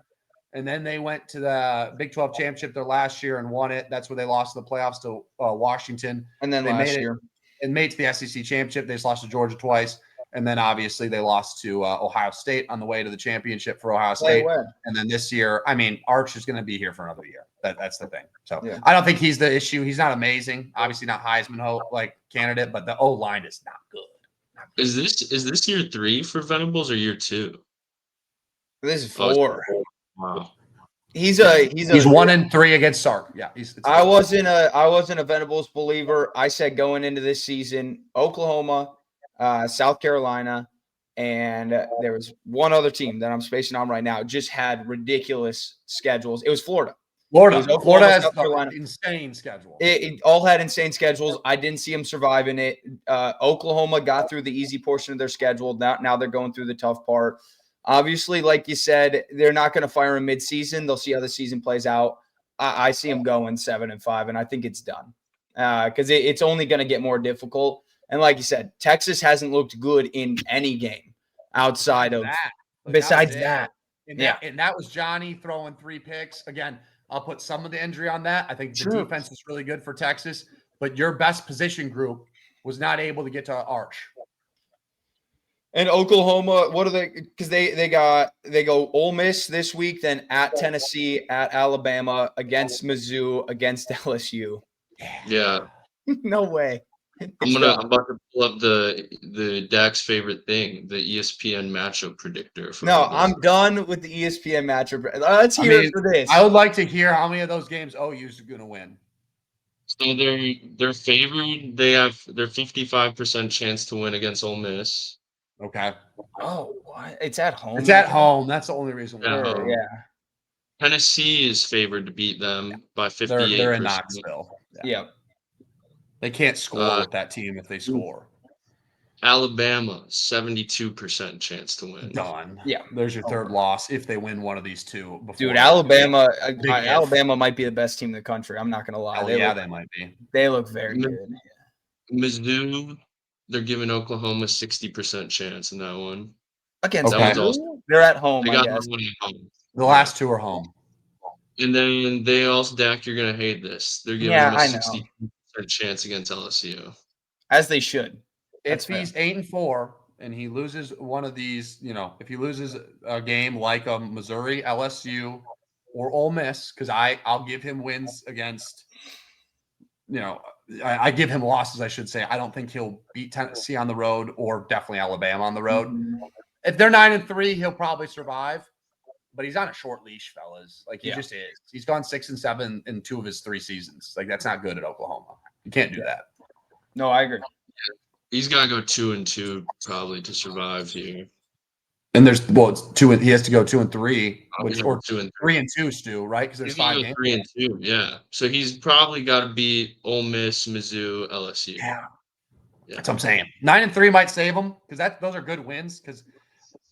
and then they went to the Big 12 championship their last year and won it. That's where they lost the playoffs to Washington. And then they made it to the SEC championship. They just lost to Georgia twice, and then obviously they lost to Ohio State on the way to the championship for Ohio State. And then this year, I mean, Arch is going to be here for another year. That's the thing. So yeah. I don't think he's the issue. He's not amazing. Obviously not Heisman candidate, but the O-line is not good. Is this year 3 for Venables or year 2? This is 4. Wow. He's 1-3 against Sark. Yeah, I wasn't a Venables believer. I said going into this season, Oklahoma, South Carolina, and there was one other team that I'm spacing on right now. Just had ridiculous schedules. It was Florida. Florida has an insane schedule. It all had insane schedules. I didn't see them surviving it. Oklahoma got through the easy portion of their schedule. Now they're going through the tough part. Obviously, like you said, they're not going to fire him mid-season. They'll see how the season plays out. I see him going 7-5, and I think it's done because it's only going to get more difficult. And like you said, Texas hasn't looked good in any game outside of besides that. And that was Johnny throwing 3 picks. Again, I'll put some of the injury on that. I think the defense is really good for Texas, but your best position group was not able to get to Arch. And Oklahoma, what are they? Because they go Ole Miss this week, then at Tennessee, at Alabama, against Mizzou, against LSU. Yeah. No way. I'm about to pull up the Dak's favorite thing, the ESPN matchup predictor. I'm done with the ESPN matchup. Let's hear it for this. I would like to hear how many of those games OU's going to win. So they're favored. They have their 55% chance to win against Ole Miss. Okay. Oh, what? It's at home. It's at home. That's the only reason. Yeah. Tennessee is favored to beat them by 58%. They're in Knoxville. Yeah. They can't score with that team if they score. Alabama, 72% chance to win. Done. Yeah. There's your third loss if they win one of these two. Dude, Alabama, Big if. Alabama might be the best team in the country. I'm not gonna lie. Hell yeah, they might be. They look very good. Mizzou, they're giving Oklahoma 60% chance in that one. Against Okay. they're at home, They I got guess. one at home. The last two are home. And then they also, Dak, you're gonna hate this. They're giving them a 60% chance against LSU. As they should. If he's 8-4 and he loses one of these, if he loses a game like a Missouri, LSU, or Ole Miss, because I'll give him wins against, I give him losses, I should say. I don't think he'll beat Tennessee on the road or definitely Alabama on the road. Mm-hmm. If they're 9-3, he'll probably survive. But he's on a short leash, fellas. Like, he just is. He's gone 6-7 in 2 of his 3 seasons. Like, that's not good at Oklahoma. You can't do that. No, I agree. He's got to go 2-2 probably to survive here. And there's it's 2. He has to go 2-3, or 3-2, Stu, right? Because there's 5 games. 3-2, yeah. So he's probably got to beat Ole Miss, Mizzou, LSU. Yeah, that's what I'm saying. 9-3 might save him because those are good wins. Because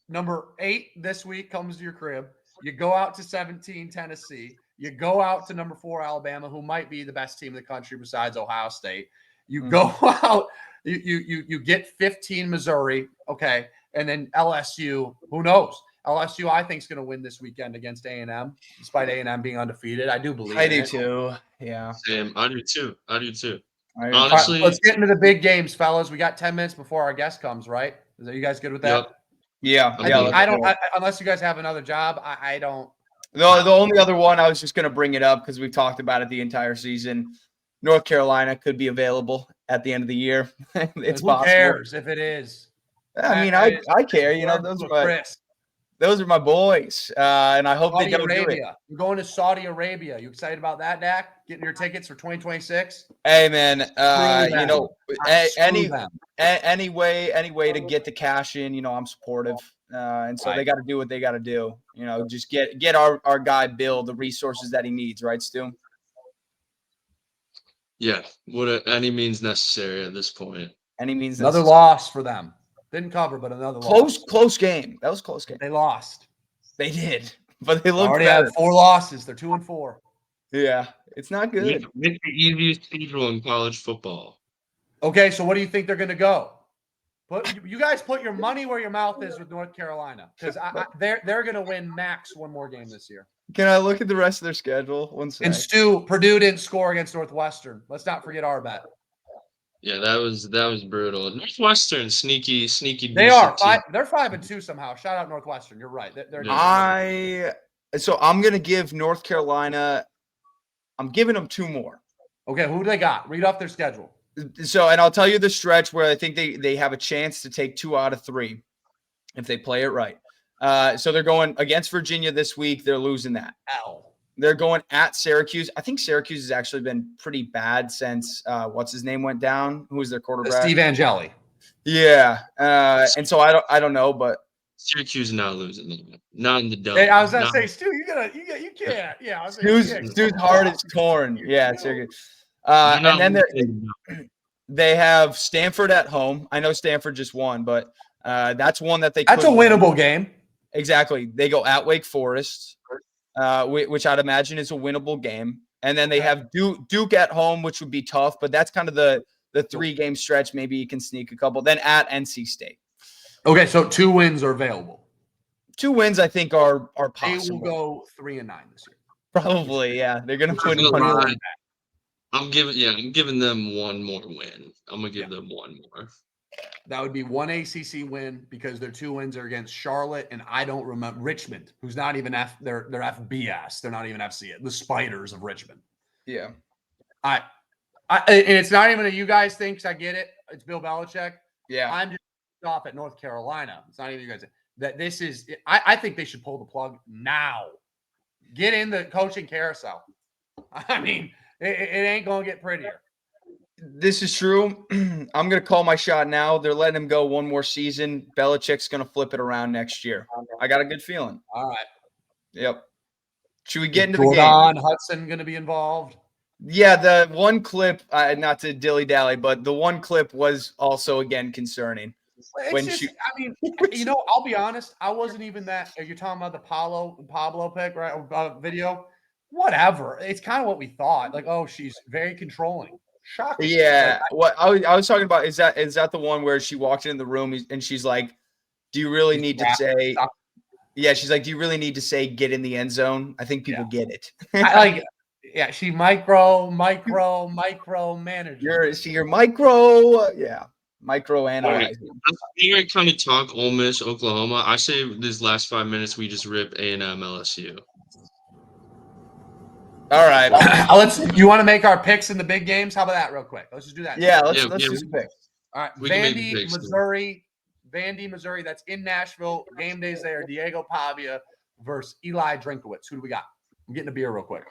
number 8 this week comes to your crib. You go out to 17 Tennessee. You go out to number 4 Alabama, who might be the best team in the country besides Ohio State. You go out. You get 15 Missouri, okay, and then LSU. Who knows? LSU, I think, is going to win this weekend against A&M, despite A&M being undefeated. I do believe. I do too. Yeah. Same. I do too. Honestly, right, let's get into the big games, fellas. We got 10 minutes before our guest comes. Right? Is that you guys good with that? Yep. Yeah. I don't. Unless you guys have another job, I don't. The only other one I was just going to bring it up because we've talked about it the entire season. North Carolina could be available at the end of the year. It's possible. Who cares if it is? I mean, I care. Those are my boys, and I hope they don't do it. You're going to Saudi Arabia. You excited about that, Dak? Getting your tickets for 2026? Hey, man. Any way to get the cash in, I'm supportive. And so they got to do what they got to do. Just get our guy Bill the resources that he needs, right, Stu? Yeah, any means necessary at this point. Any means another necessary. loss for them. Didn't cover, but another loss. Close game. That was a close game. They lost. They did, but they looked already better. Had 4 losses. They're 2-4. Yeah, it's not good. Make the easiest schedule in college football. Okay, so what do you think they're going to go? You guys put your money where your mouth is with North Carolina because they're going to win max 1 more game this year. Can I look at the rest of their schedule? One second. And Stu, Purdue didn't score against Northwestern. Let's not forget our bet. Yeah, that was brutal. Northwestern, sneaky. They are. They're 5-2 somehow. Shout out Northwestern. You're right. So I'm gonna give North Carolina. I'm giving them 2 more. Okay, who do they got? Read off their schedule. So, and I'll tell you the stretch where I think they have a chance to take 2 out of 3 if they play it right. So they're going against Virginia this week. They're losing that. They're going at Syracuse. I think Syracuse has actually been pretty bad since what's his name went down. Who was their quarterback? Steve Angeli. Yeah, and so I don't know, but Syracuse not losing. Not in the dome. Hey, I was gonna say, Stu, you can't. Yeah, Stu's heart is torn. Yeah, Syracuse. And then they have Stanford at home. I know Stanford just won, but that's one that that's a winnable game. Exactly. They go at Wake Forest, which I'd imagine is a winnable game. And then they have Duke at home, which would be tough, but that's kind of the 3-game stretch. Maybe you can sneak a couple. Then at NC State. Okay, so 2 wins are available. 2 wins, I think, are possible. They will go 3-9 this year. Probably, yeah. They're going to put money. I'm giving them 1 more win. I'm going to give them 1 more. That would be 1 ACC win because their 2 wins are against Charlotte and I don't remember Richmond, who's not even they're FBS. They're not even FC. The Spiders of Richmond. Yeah. And it's not even a you guys think, 'cause I get it. It's Bill Belichick. Yeah. I'm just off at North Carolina. It's not even you guys. That this is. I think they should pull the plug now. Get in the coaching carousel. I mean, it ain't gonna get prettier. This is true. I'm going to call my shot now. They're letting him go 1 more season. Belichick's going to flip it around next year. I got a good feeling. All right. Yep. Should we get into the game? Jordan Hudson going to be involved? Yeah, the one clip, not to dilly-dally, but the one clip was also, again, concerning. when just, she. I mean, I'll be honest. I wasn't even that. You're talking about the Pablo pick, right? Video. Whatever. It's kind of what we thought. Like, oh, she's very controlling. Shocking. Yeah, Like, what I was talking about is that the one where she walked in the room and she's like, "Do you really need to say?" Yeah, she's like, "Do you really need to say get in the end zone?" I think people get it. She micro manages. You're micro, micro All right. analyzing. We're kind of talk Ole Miss, Oklahoma. I say these last 5 minutes we just rip A&M LSU. All right. You want to make our picks in the big games? How about that, real quick? Let's just do that. Yeah, let's do some picks. All right, We can make Vandy, picks, Missouri. Vandy, Missouri. That's in Nashville. Game days there. Diego Pavia versus Eli Drinkowitz. Who do we got? I'm getting a beer real quick.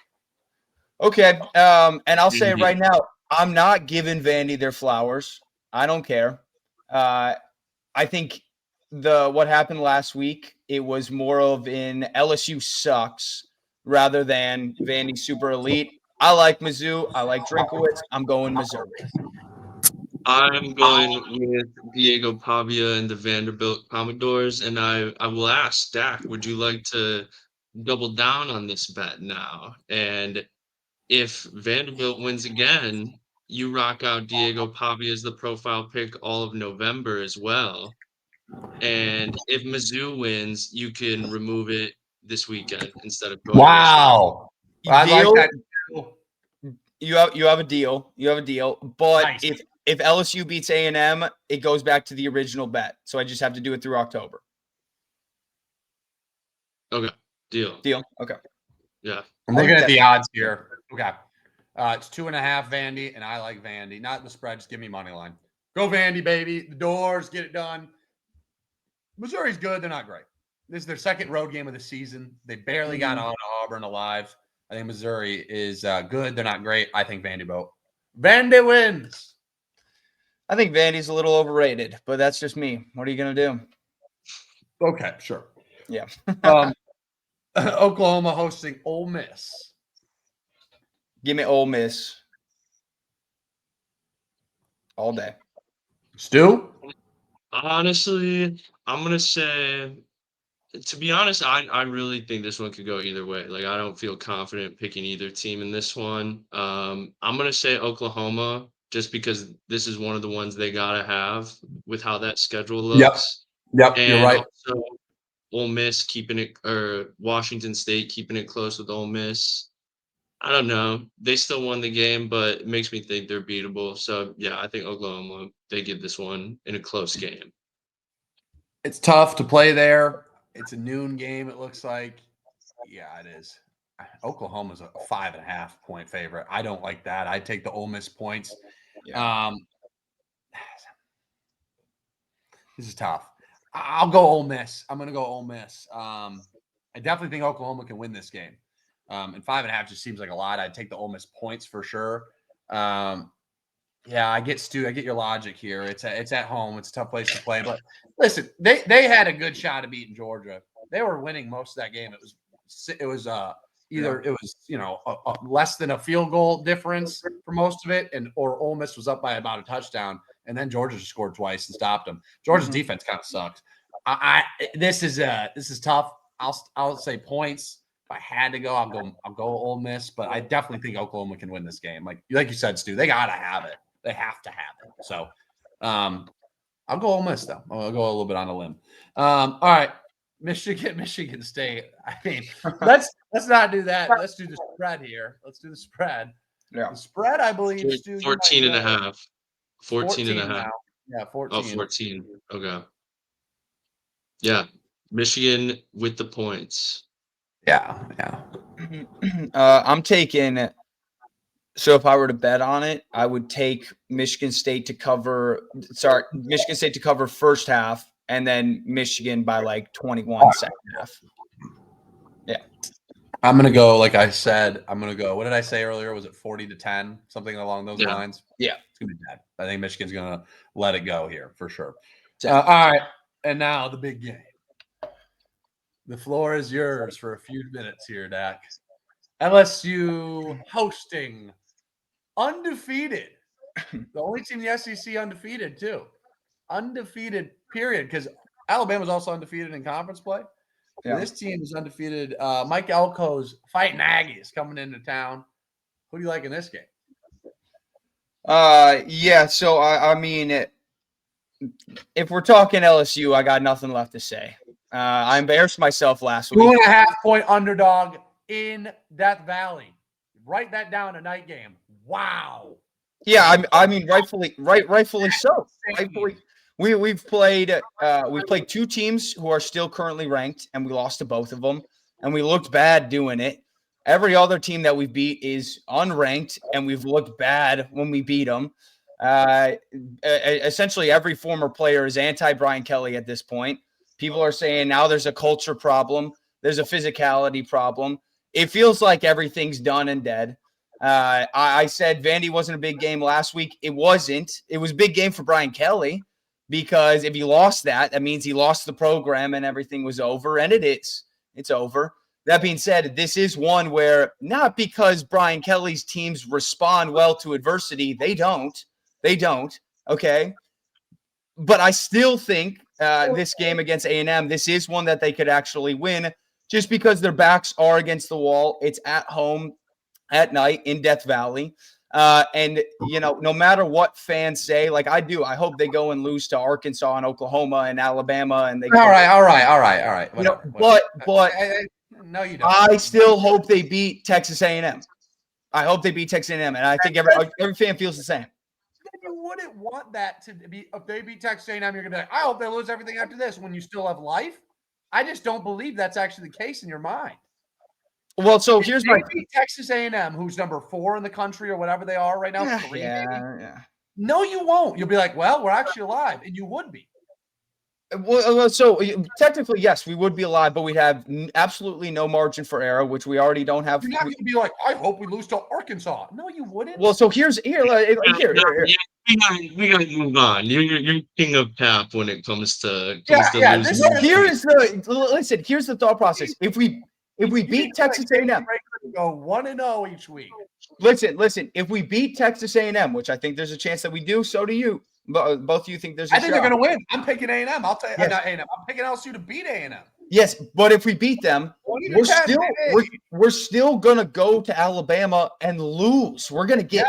Okay. And I'll say right now, I'm not giving Vandy their flowers. I don't care. I think what happened last week, it was more of an LSU sucks rather than Vandy super elite. I like Mizzou. I like Drinkowitz. I'm going Missouri. I'm going with Diego Pavia and the Vanderbilt Commodores, and I will ask Dak, would you like to double down on this bet now? And if Vanderbilt wins again, you rock out Diego Pavia as the profile pick all of November as well. And if Mizzou wins, you can remove it this weekend instead of going. Wow, I like that. You have a deal. You have a deal. But Nice. if LSU beats A&M, it goes back to the original bet. So I just have to do it through October. Okay. Deal. Okay. Yeah. I'm looking at the odds here. Okay. It's 2.5 Vandy, and I like Vandy. Not the spread. Just give me money line. Go Vandy, baby. The Doors, get it done. Missouri's good. They're not great. This is their second road game of the season. They barely got on Auburn alive. I think Missouri is good. They're not great. I think Vanderbilt. Vandy wins. I think Vandy's a little overrated, but that's just me. What are you going to do? Okay, sure. Yeah. Oklahoma hosting Ole Miss. Give me Ole Miss all day. Stu? Honestly, I'm going to say, to be honest, I really think this one could go either way. Like, I don't feel confident picking either team in this one. I'm going to say Oklahoma just because this is one of the ones they got to have with how that schedule looks. Yep, and you're right. Also, Ole Miss or Washington State keeping it close with Ole Miss. I don't know. They still won the game, but it makes me think they're beatable. So, yeah, I think Oklahoma, they get this one in a close game. It's tough to play there. It's a noon game, it looks like. Yeah, it is. Oklahoma's a 5.5 point favorite. I don't like that. I'd take the Ole Miss points. Yeah. This is tough. I'll go Ole Miss. I'm going to go Ole Miss. I definitely think Oklahoma can win this game. And 5.5 just seems like a lot. I'd take the Ole Miss points for sure. Yeah, I get Stu. I get your logic here. It's at home. It's a tough place to play. But listen, they had a good shot of beating Georgia. They were winning most of that game. It was either it was a less than a field goal difference for most of it, or Ole Miss was up by about a touchdown, and then Georgia just scored twice and stopped them. Georgia's defense kind of sucked. This is tough. I'll say points. If I had to go, I'll go Ole Miss, but I definitely think Oklahoma can win this game. Like you said, Stu, they gotta have it. They have to have it. So I'll go Ole Miss though. I'll go a little bit on a limb. All right. Michigan State. I mean, let's not do that. Let's do the spread here. Let's do the spread. Yeah. The spread, I believe, Stu, 14 and a half. 14 and a half. Now. Yeah, 14. Oh, 14. Okay. Yeah. Michigan with the points. Yeah. I'm taking. So if I were to bet on it, I would take Michigan State to cover. Sorry, Michigan State to cover first half, and then Michigan by like 21 second half. Yeah. I'm gonna go. Like I said, I'm gonna go. What did I say earlier? Was it 40-10? Something along those lines. Yeah. It's gonna be dead. I think Michigan's gonna let it go here for sure. All right. And now the big game. The floor is yours for a few minutes here, Dak. LSU hosting undefeated. The only team in the SEC undefeated, too. undefeated, period, because Alabama's also undefeated in conference play. Yeah. This team is undefeated. Mike Elko's fighting Aggies coming into town. Who do you like in this game? Yeah, so I mean, if we're talking LSU, I got nothing left to say. I embarrassed myself last week. 2.5-point underdog in Death Valley. Write that down, a night game. Wow. Yeah, I mean, rightfully so. Rightfully, we've played 2 teams who are still currently ranked, and we lost to both of them, and we looked bad doing it. Every other team that we beat is unranked, and we've looked bad when we beat them. Essentially, every former player is anti-Brian Kelly at this point. People are saying now there's a culture problem. There's a physicality problem. It feels like everything's done and dead. I said Vandy wasn't a big game last week. It wasn't. It was a big game for Brian Kelly because if he lost that means he lost the program and everything was over, and it is. It's over. That being said, this is one where not because Brian Kelly's teams respond well to adversity. They don't. Okay. But I still think this game against A&M, this is one that they could actually win just because their backs are against the wall. It's at home at night in Death Valley. And, no matter what fans say, like I do, I hope they go and lose to Arkansas and Oklahoma and Alabama. And they All right. But no, you don't. I still hope they beat Texas A&M. I hope they beat Texas A&M. And I think every fan feels the same. You wouldn't want that to be, if they beat Texas A&M, you're going to be like, I hope they lose everything after this when you still have life. I just don't believe that's actually the case in your mind. Well, so here's my beat Texas A&M, who's number 4 in the country or whatever they are right now. 3, maybe. No, you won't. You'll be like, well, we're actually alive, and you would be. Well, so technically, yes, we would be alive, but we'd have absolutely no margin for error, which we already don't have. You're not going to be like, I hope we lose to Arkansas. No, you wouldn't. Well, so here. We gotta move on. You're king of pap when it comes to losing. Here's the thought process. If we beat Texas A&M, go 1-0 each week. Listen. If we beat Texas A&M, which I think there's a chance that we do, so do you. Both of you think there's a shot. I think they're going to win. I'm picking A&M. I'll tell you, not A&M. I'm picking LSU to beat A&M. Yes, but if we beat them, we're still going to go to Alabama and lose. We're going to get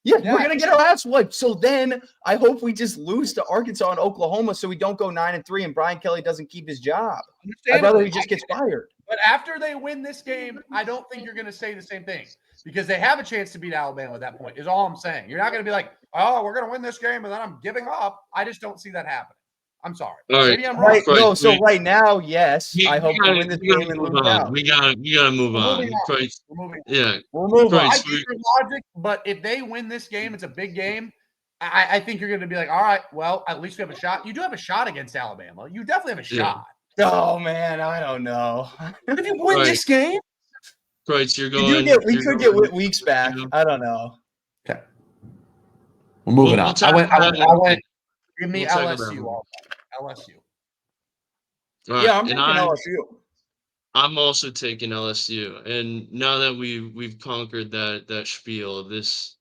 we're going to get our ass wiped. So then I hope we just lose to Arkansas and Oklahoma so we don't go 9-3 and Brian Kelly doesn't keep his job. I'd rather he just gets fired. But after they win this game, I don't think you're going to say the same thing because they have a chance to beat Alabama at that point is all I'm saying. You're not going to be like, oh, we're going to win this game and then I'm giving up. I just don't see that happening. I'm sorry. Maybe I'm wrong. Right now, yes. I hope we win this game and lose out. We gotta move on. We'll move on. I get your logic, but if they win this game, it's a big game. I think you're going to be like, all right, well, at least we have a shot. You do have a shot against Alabama. You definitely have a shot. Oh man, I don't know. If you win this game, Price, you're going. We could get weeks back. I don't know. Okay, we're moving on. I went. Give me LSU. LSU. Yeah, I'm taking LSU. I'm also taking LSU, and now that we've conquered that spiel, this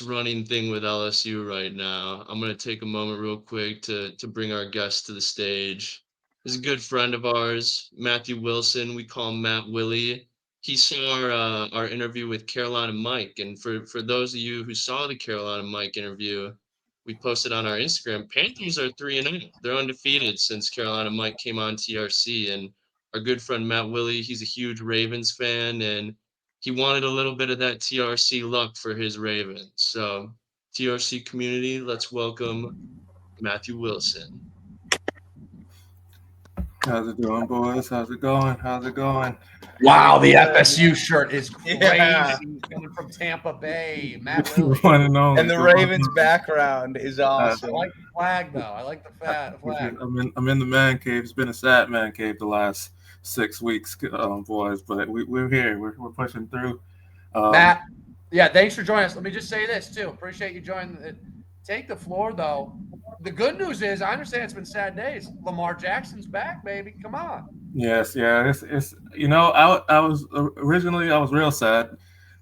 running thing with LSU right now, I'm gonna take a moment real quick to bring our guest to the stage. He's a good friend of ours, Matthew Wilson. We call him Matt Willy. He saw our interview with Carolina Mike, and for those of you who saw the Carolina Mike interview, we posted on our Instagram. Panthers are 3-0. They're undefeated since Carolina Mike came on TRC, and our good friend Matt Willy, he's a huge Ravens fan, and he wanted a little bit of that TRC luck for his Ravens. So, TRC community, let's welcome Matthew Wilson. How's it doing, boys? How's it going? Wow, the FSU shirt is crazy. Coming from Tampa Bay, Matt Willy. And the Ravens background is awesome. I like the flag, though. I like the flag. I'm in the man cave. It's been a sad man cave the last 6 weeks, boys. But we're here. We're pushing through. Matt, thanks for joining us. Let me just say this too. Appreciate you joining. Take the floor, though. The good news is, I understand it's been sad days. Lamar Jackson's back, baby. Come on. Yes, yeah. It's I was real sad,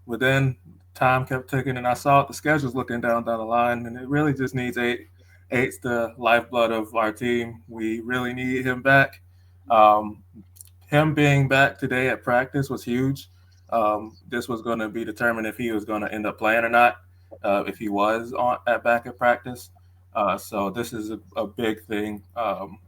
but then time kept ticking, and I saw the schedules looking down the line, and it really just needs Eight's the lifeblood of our team. We really need him back. Um, him being back today at practice was huge. This was going to be determined if he was going to end up playing or not. If he was back at practice, so this is a big thing.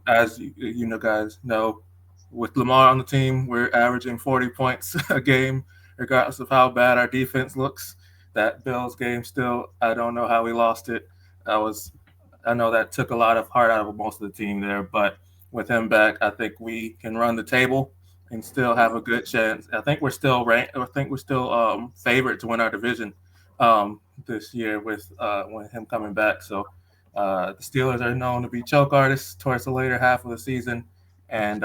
As you know, guys know, with Lamar on the team, we're averaging 40 points a game, regardless of how bad our defense looks. That Bills game still, I don't know how we lost it. I know that took a lot of heart out of most of the team there, but with him back, I think we can run the table and still have a good chance. I think we're still ranked. I think we're still favored to win our division this year with him coming back. So the Steelers are known to be choke artists towards the later half of the season, and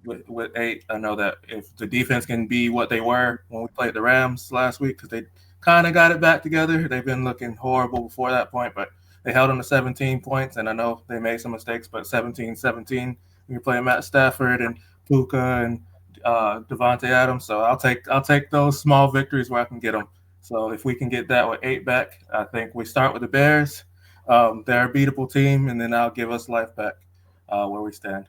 with 8, I know that if the defense can be what they were when we played the Rams last week, because they kind of got it back together. They've been looking horrible before that point, but they held them to 17 points, and I know they made some mistakes, but 17-17 when you're playing Matt Stafford and Puka and Devontae Adams. So I'll take those small victories where I can get them. So if we can get that with 8 back, I think we start with the Bears. They're a beatable team, and then I'll give us life back where we stand.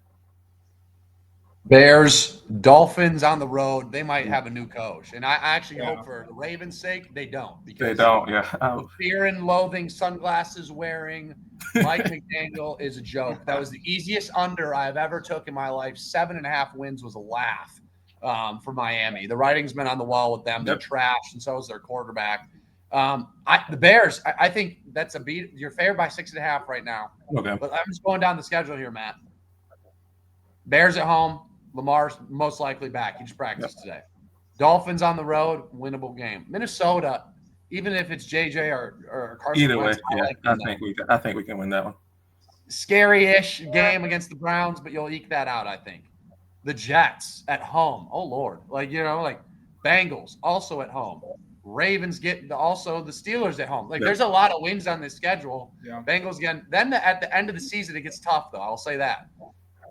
Bears, Dolphins on the road. They might have a new coach, and I actually hope for the Ravens' sake they don't. Because they don't. Yeah. The fear and loathing, sunglasses wearing, Mike McDaniel is a joke. That was the easiest under I've ever took in my life. 7.5 wins was a laugh for Miami. The writing's been on the wall with them. They're trash, and so is their quarterback. The Bears, I think that's a beat. You're favored by 6.5 right now. Okay. But I'm just going down the schedule here, Matt. Bears at home. Lamar's most likely back. He just practiced today. Dolphins on the road, winnable game. Minnesota, even if it's JJ or Carson Either Wentz, way, I think we can win that one. Scary-ish game against the Browns, but you'll eke that out, I think. The Jets at home. Oh, Lord. Bengals also at home. Ravens get also the Steelers at home. There's a lot of wins on this schedule. Yeah. Bengals again. Then at the end of the season, it gets tough, though. I'll say that.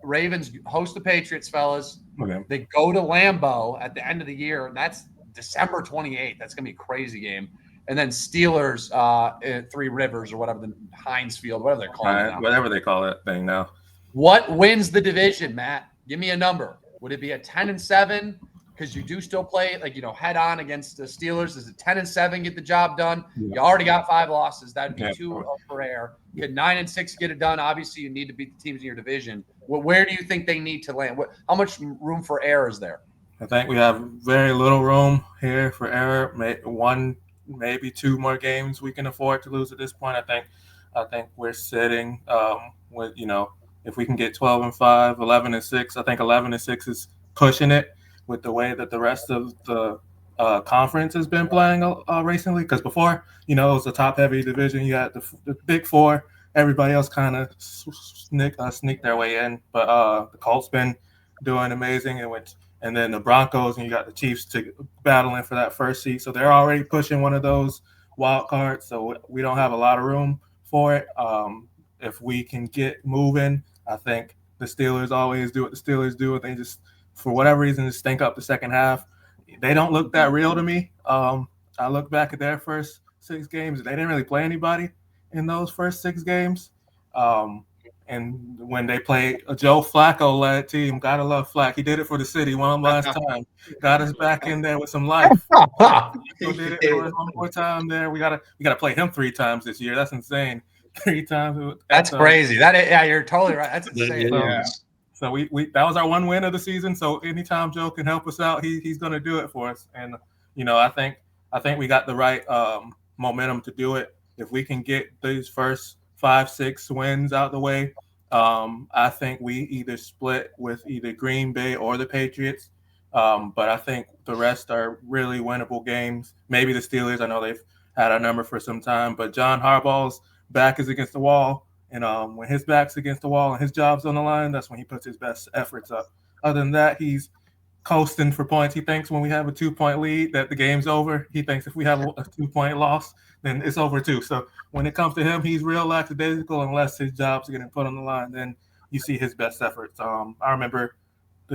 Ravens host the Patriots, fellas. Okay. They go to Lambeau at the end of the year. That's December 28th. That's going to be a crazy game. And then Steelers at Three Rivers or whatever, the Heinz Field, whatever they're calling it now. Whatever they call that thing now. What wins the division, Matt? Give me a number. Would it be a 10-7? Because you do still play, head on against the Steelers. Is it 10-7 get the job done? Yeah. You already got 5 losses. That would be 2 for air. You had 9-6 get it done. Obviously, you need to beat the teams in your division. Where do you think they need to land? How much room for error is there? I think we have very little room here for error. One, maybe 2 more games we can afford to lose at this point. I think we're sitting with if we can get 12-5, 11-6. I think 11-6 is pushing it with the way that the rest of the conference has been playing recently. Because before, it was a top-heavy division. You had the Big Four. Everybody else kind of sneaked their way in. But the Colts been doing amazing. And then the Broncos, and you got the Chiefs battling for that first seed. So they're already pushing one of those wild cards. So we don't have a lot of room for it. If we can get moving, I think the Steelers always do what the Steelers do. They just, for whatever reason, just stink up the second half. They don't look that real to me. I look back at their first 6 games. They didn't really play anybody in those first 6 games. And when they play a Joe Flacco-led team, gotta love Flack. He did it for the city one last time. Got us back in there with some life. So did it for one more time there. We gotta play him 3 times this year. That's insane. 3 times. That's crazy. You're totally right. That's insane. So we that was our one win of the season. So anytime Joe can help us out, he's going to do it for us. And I think we got the right momentum to do it. If we can get these first 5-6 wins out the way, I think we either split with either Green Bay or the Patriots. But I think the rest are really winnable games. Maybe the Steelers. I know they've had our number for some time, but John Harbaugh's back is against the wall. And when his back's against the wall and his job's on the line, that's when he puts his best efforts up. Other than that, he's coasting for points. He thinks when we have a 2-point lead that the game's over. He thinks if we have a 2-point loss, then it's over too. So when it comes to him, he's real lackadaisical unless his job's getting put on the line. Then you see his best efforts. I remember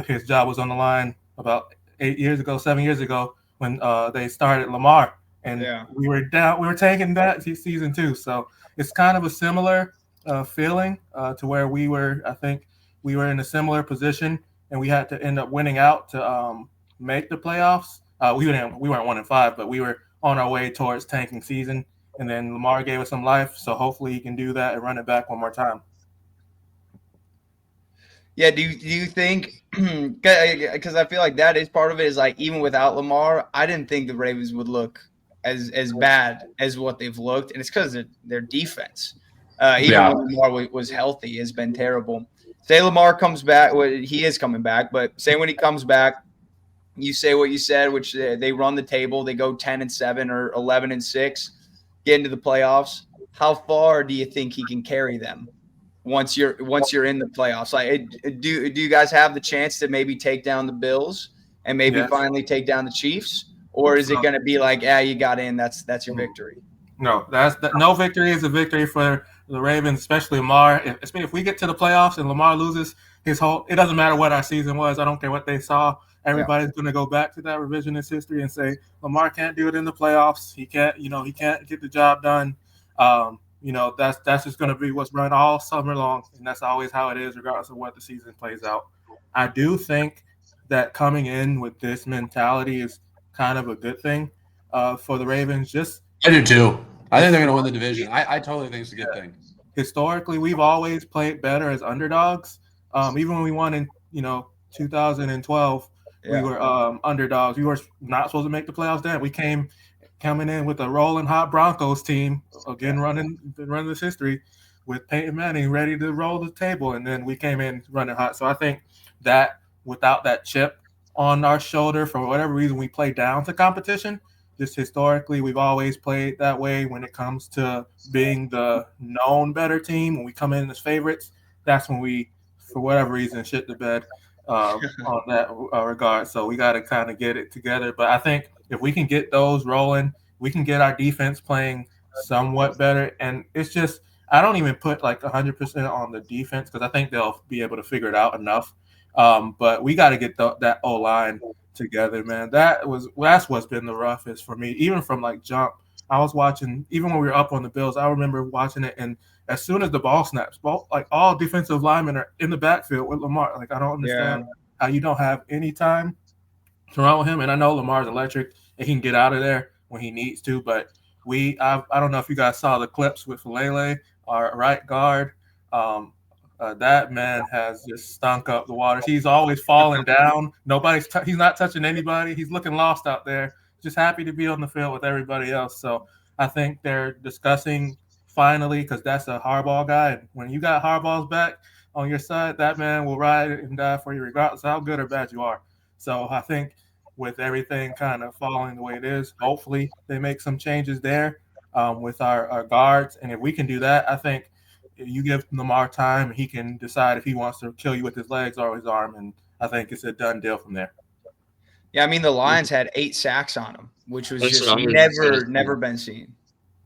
his job was on the line about 7 years ago when they started Lamar. And we were down. We were taking that season too. So it's kind of a similar feeling to where we were. I think we were in a similar position, and we had to end up winning out to make the playoffs. We weren't 1-5, but we were on our way towards tanking season. And then Lamar gave us some life, so hopefully he can do that and run it back one more time. Yeah, do you think because I feel like that is part of it is like even without Lamar, I didn't think the Ravens would look as bad as what they've looked, and it's because their defense, even when Lamar was healthy, has been terrible. Say Lamar comes back, well, he is coming back, but say when he comes back, you say what you said, which they run the table, they go 10-7 or 11-6, get into the playoffs. How far do you think he can carry them? Once you're in the playoffs, like do you guys have the chance to maybe take down the Bills and maybe finally take down the Chiefs, or is it going to be like, you got in, that's your victory? No, no victory is a victory for the Ravens, especially Lamar. If we get to the playoffs and Lamar loses it doesn't matter what our season was. I don't care what they saw. Everybody's going to go back to that revisionist history and say Lamar can't do it in the playoffs. He can't get the job done. That's just going to be what's run all summer long, and that's always how it is, regardless of what the season plays out. I do think that coming in with this mentality is kind of a good thing for the Ravens. I do too. I think they're going to win the division. I totally think it's a good thing. Historically, we've always played better as underdogs. Even when we won in 2012, we were underdogs. We were not supposed to make the playoffs then. We coming in with a rolling hot Broncos team, again running this history with Peyton Manning ready to roll the table, and then we came in running hot. So I think that without that chip on our shoulder, for whatever reason, we play down to competition. Just historically, we've always played that way when it comes to being the known better team. When we come in as favorites, that's when we, for whatever reason, shit the bed on that regard. So we got to kind of get it together. But I think if we can get those rolling, we can get our defense playing somewhat better. And it's just, I don't even put like 100% on the defense because I think they'll be able to figure it out enough. But we got to get that O-line together, man. That's what's been the roughest for me, even from like jump. I was watching, even when we were up on the Bills, I remember watching it, and as soon as the ball snaps, like all defensive linemen are in the backfield with Lamar. Like I don't understand how you don't have any time to run with him. And I know Lamar's electric and he can get out of there when he needs to, but I don't know if you guys saw the clips with Falele, our right guard. That man has just stunk up the waters. He's always falling down. He's not touching anybody. He's looking lost out there. Just happy to be on the field with everybody else. So I think they're discussing finally, because that's a Harbaugh guy. And when you got Harbaugh's back on your side, that man will ride and die for you regardless of how good or bad you are. So I think with everything kind of falling the way it is, hopefully they make some changes there with our guards. And if we can do that, I think you give Lamar time, he can decide if he wants to kill you with his legs or his arm, and I think it's a done deal from there. Yeah, I mean, the Lions had 8 sacks on them, which was just never been seen.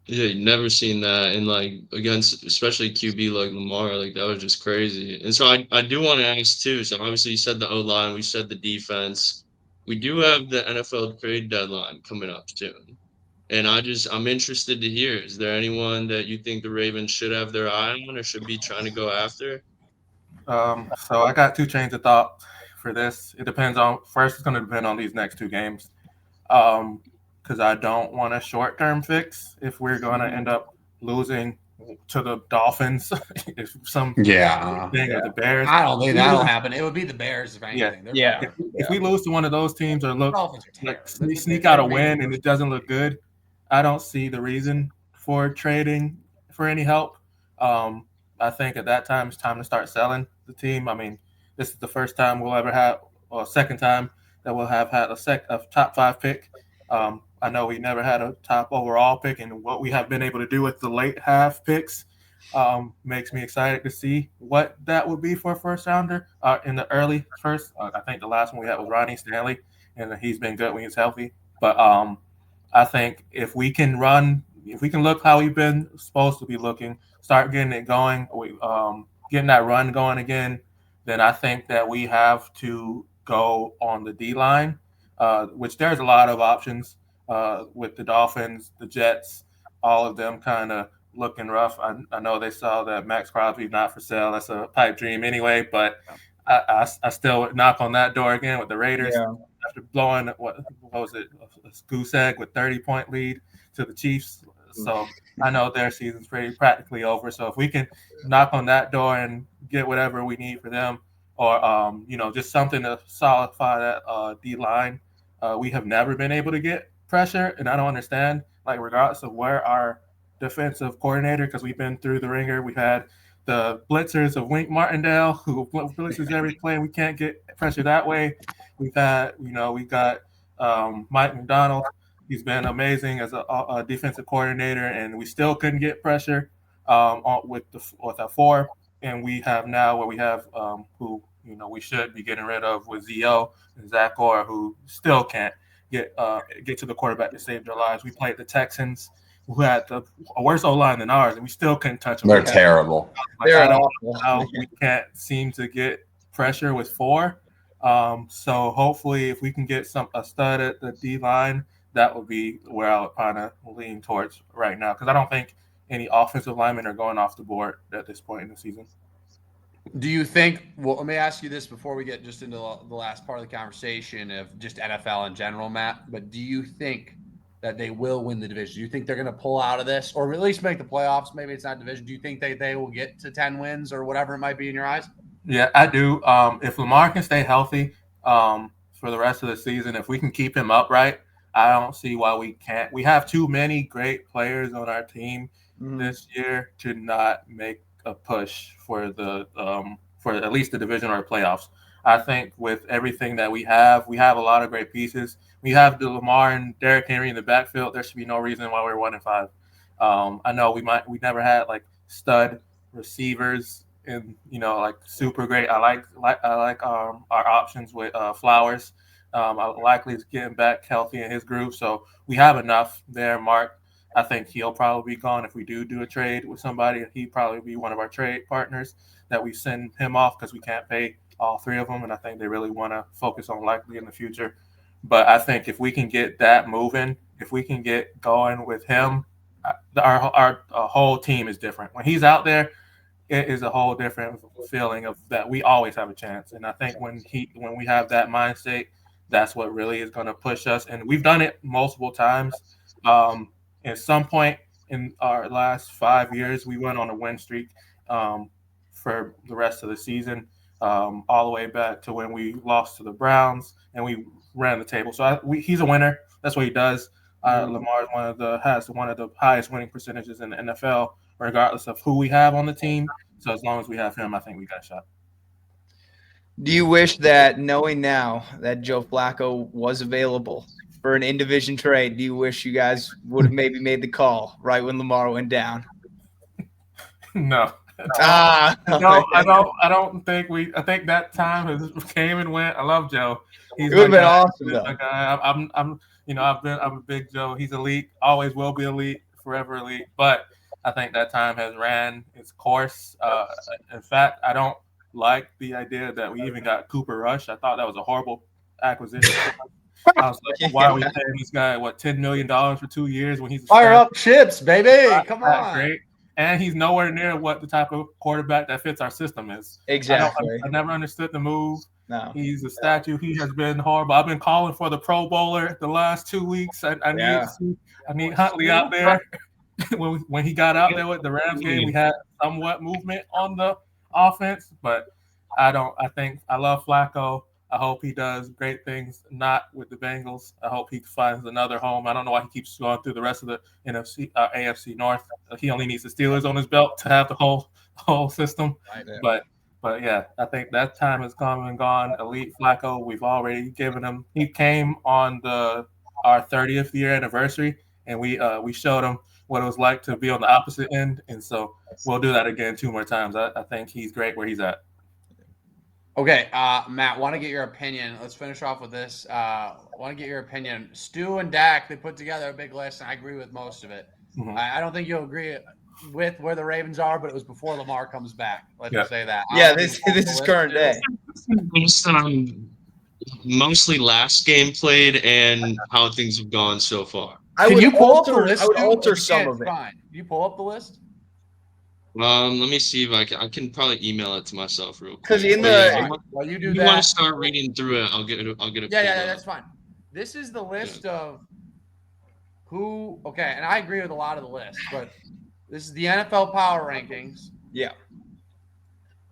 Yeah, you've never seen that, and like against especially QB like Lamar, like that was just crazy. And so I do want to ask too. So obviously you said the O-line, we said the defense. We do have the NFL trade deadline coming up soon. And I'm interested to hear, is there anyone that you think the Ravens should have their eye on or should be trying to go after? So I got 2 chains of thought for this. It depends on, first it's going to depend on these next 2 games. Because I don't want a short-term fix if we're going to end up losing to the Dolphins. If thing or the Bears. I don't think that'll happen. It would be the Bears if anything. If we lose to one of those teams or look like sneak out a win and it doesn't look good, I don't see the reason for trading for any help. I think at that time it's time to start selling the team. I mean, this is the first time we'll ever have, or second time that we'll have had a top 5 pick. I know we never had a top overall pick, and what we have been able to do with the late half picks makes me excited to see what that would be for a first rounder in the early first. I think the last one we had was Ronnie Stanley, and he's been good when he's healthy. But I think if we can look how we've been supposed to be looking, start getting it going, getting that run going again, then I think that we have to go on the D-line, which there's a lot of options with the Dolphins, the Jets, all of them kind of looking rough. I know they saw that Max Crosby's not for sale. That's a pipe dream anyway, but I still knock on that door again with the Raiders after blowing what was it, a goose egg with 30-point lead to the Chiefs. So I know their season's practically over. So if we can knock on that door and get whatever we need for them, or just something to solidify that D line, we have never been able to get pressure, and I don't understand. Like regardless of where our defensive coordinator, because we've been through the ringer, we've had the blitzers of Wink Martindale who blitzes every play. We can't get pressure that way. We've had, we've got Mike McDonald. He's been amazing as a defensive coordinator, and we still couldn't get pressure with a 4. And we have now where we have who we should be getting rid of with Zo and Zach Orr, who still can't get to the quarterback to save their lives. We played the Texans, who had a worse O-line than ours, and we still couldn't touch them. They're terrible. I don't know how we can't seem to get pressure with 4. So hopefully, if we can get a stud at the D line, that would be where I would kind of lean towards right now, because I don't think any offensive linemen are going off the board at this point in the season. Do you think – well, let me ask you this before we get just into the last part of the conversation of just NFL in general, Matt, but do you think that they will win the division? Do you think they're going to pull out of this or at least make the playoffs? Maybe it's not division. Do you think they will get to 10 wins or whatever it might be in your eyes? Yeah, I do. If Lamar can stay healthy for the rest of the season, if we can keep him upright, I don't see why we can't. We have too many great players on our team this year to not make a push for for at least the division or playoffs. I think with everything that we have a lot of great pieces. We have the Lamar and Derrick Henry in the backfield. There should be no reason why we're 1-5. I know we never had like stud receivers and like super great. I like our options with Flowers. Likely is getting back healthy in his group, so we have enough there. Mark, I think he'll probably be gone if we do a trade with somebody. He'd probably be one of our trade partners that we send him off because we can't pay all 3 of them, and I think they really want to focus on Likely in the future. But I think if we can get that moving, if we can get going with him, our whole team is different. When he's out there, it is a whole different feeling of that we always have a chance. And I think when we have that mindset, that's what really is going to push us. And we've done it multiple times. At some point in our last 5 years, we went on a win streak for the rest of the season, all the way back to when we lost to the Browns and we ran the table. So he's a winner. That's what he does. Lamar has one of the highest winning percentages in the NFL, regardless of who we have on the team. So as long as we have him, I think we got a shot. Do you wish that, knowing now that Joe Flacco was available for an in-division trade, do you wish you guys would have maybe made the call right when Lamar went down? No. I don't think I think that time has came and went. I love Joe. It would have been awesome, though. I'm a big Joe. He's elite, always will be elite, forever elite. But I think that time has ran its course. In fact, I don't like the idea that we even got Cooper Rush. I thought that was a horrible acquisition. I was like, why are we paying this guy $10 million for 2 years when he's fire up chips, baby? Come on, great. And he's nowhere near what the type of quarterback that fits our system is. Exactly. I never understood the move. No. He's a statue. He has been horrible. I've been calling for the Pro Bowler the last 2 weeks. I need Huntley out there. when he got out there with the Rams game, we had somewhat movement on the offense, but I love Flacco. I hope he does great things, not with the Bengals. I hope he finds another home. I don't know why he keeps going through the rest of the AFC North. He only needs the Steelers on his belt to have the whole system. Right, but yeah, I think that time has come and gone. Elite Flacco, we've already given him. He came on our 30th year anniversary, and we showed him what it was like to be on the opposite end, and so we'll do that again 2 more times. I think he's great where he's at. Okay, Matt, want to get your opinion. Let's finish off with this. Want to get your opinion. Stu and Dak, they put together a big list, and I agree with most of it. Mm-hmm. I don't think you'll agree with where the Ravens are, but it was before Lamar comes back. Let's just say that. Yeah, this is current day. Based on mostly last game played and how things have gone so far. Can you pull up the list? I would alter some of it. Fine. You pull up the list? Let me see if I can probably email it to myself real quick. Because in But yeah, the While you do if you want that, to start reading through it, I'll get it. I'll get it. yeah, pulled that's up. fine. This is the list of who. Okay, and I agree with a lot of the lists, but this is the NFL power rankings. yeah.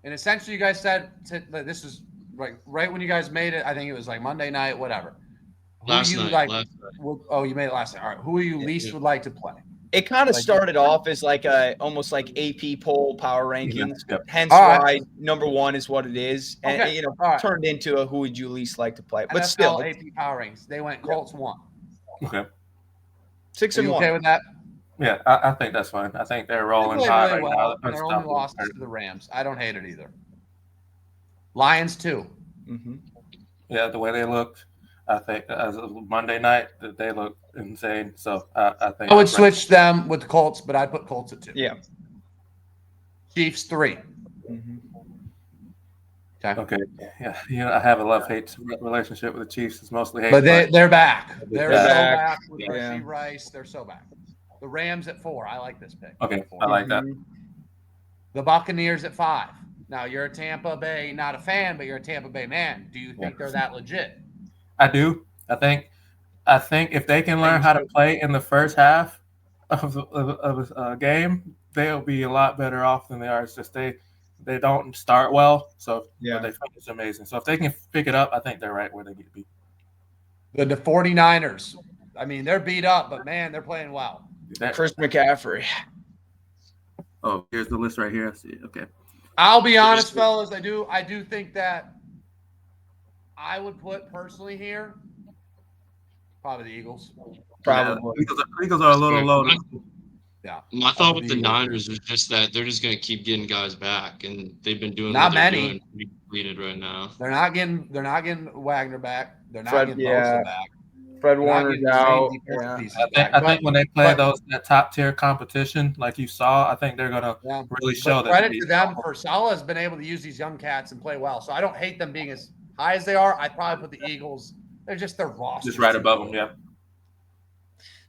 And essentially, you guys said this is like right when you guys made it. I think it was like Monday night, whatever. Who Last you night. like? Last night. Oh, you made it last night. All right. Who you least Yeah. would like to play? It kind of Like- started off as like a almost like AP poll power rankings. Yep. Hence All why right. number one is what it is, and Okay. you know, All right. turned into a who would you least like to play. But NFL still, AP power rankings. They went Colts 1. Okay. 6 Are and you 1. okay with that? Yeah, I think that's fine. I think they're They rolling played hot really right well. now. Their only loss is to the Rams. I don't hate it either. Lions 2. Mm-hmm. Yeah, the way they looked, I think as of Monday night, that they look insane. So I think I would that's right. switch them with the Colts, but I'd put Colts at 2. Yeah. Chiefs 3. Mm-hmm. Okay. Yeah, I have a love-hate relationship with the Chiefs. It's mostly hate. But they're back. They're They're so back. back with Yeah. Rasheed Rice. They're so back. The Rams at 4. I like this pick. Okay, 4. I like that. The Buccaneers at 5. Now you're a Tampa Bay, not a fan, but you're a Tampa Bay man. Do you think they're that legit? I do. I think if they can learn how to play in the first half of a game, they'll be a lot better off than they are. It's just they don't start well, so Yeah. but they finish amazing. So if they can pick it up, I think they're right where they need to be. The 49ers. I mean, they're beat up, but man, they're playing well. Chris McCaffrey. Oh, here's the list right here. I see it. Okay. I'll be honest, fellas. I do think that I would put personally here probably the Eagles. Probably. Yeah, Eagles are a little low. Yeah. My thought with the Niners was just that they're just going to keep getting guys back, and they've been doing Not what they're many. doing pretty completed right now. They're not getting Wagner back. They're not Fred- getting yeah. Bosa back. Fred They're not Warner's getting the main out. defensive Yeah. pieces I back. think when they play but- that top tier competition, like you saw, I think they're gonna really show But that. credit to them for Salah's been able to use these young cats and play well. So I don't hate them being as high as they are. I'd probably put the Eagles. They're just their roster. Just right above them, yeah.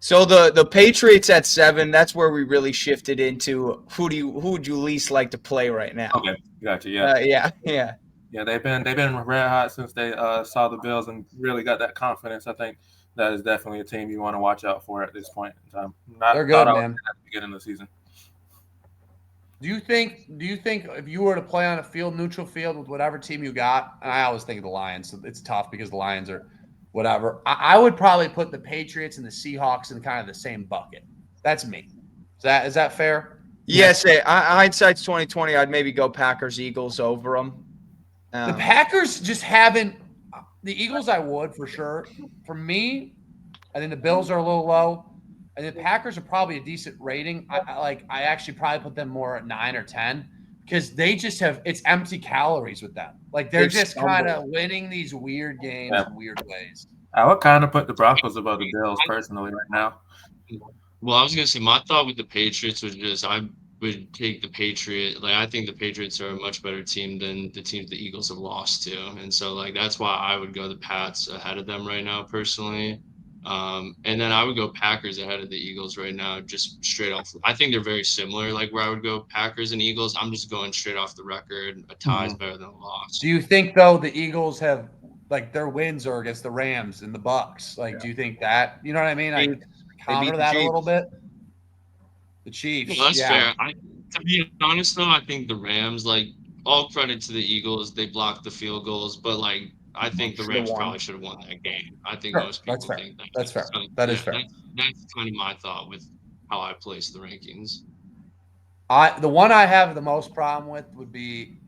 So the Patriots at 7, that's where we really shifted into who would you least like to play right now? Okay, gotcha. Yeah, Yeah. they've been red hot since they saw the Bills and really got that confidence. I think that is definitely a team you want to watch out for at this point in time. They're good, man. At the beginning of the season. Do you think if you were to play on a neutral field with whatever team you got, and I always think of the Lions, so it's tough because the Lions are whatever. I would probably put the Patriots and the Seahawks in kind of the same bucket. That's me. Is that fair? Yes. Hindsight's 2020. I'd maybe go Packers, Eagles over them. The Packers just haven't. The Eagles, I would for sure. For me, I think the Bills are a little low, and the Packers are probably a decent rating. I actually probably put them more at 9 or 10 because they just have it's empty calories with them. Like they're just kind of winning these weird games in weird ways. I would kind of put the Broncos above the Bills personally right now. Well, I was gonna say my thought with the Patriots was just I would take the Patriot. Like I think the Patriots are a much better team than the teams the Eagles have lost to, and so like that's why I would go the Pats ahead of them right now personally. And then I would go Packers ahead of the Eagles right now, just straight off. I think they're very similar, like where I would go Packers and Eagles. I'm just going straight off the record. A tie is better than a loss. Do you think though the Eagles have like their wins are against the Rams and the Bucks? Like, do you think that you know what I mean? I counter that a little bit. The Chiefs. Well, that's fair. To be honest though, I think the Rams, like all credit to the Eagles, they blocked the field goals, but like I think the Rams probably should have won that game. I think most people think that. That's fair. So, that is fair. That's kind of my thought with how I place the rankings. The one I have the most problem with would be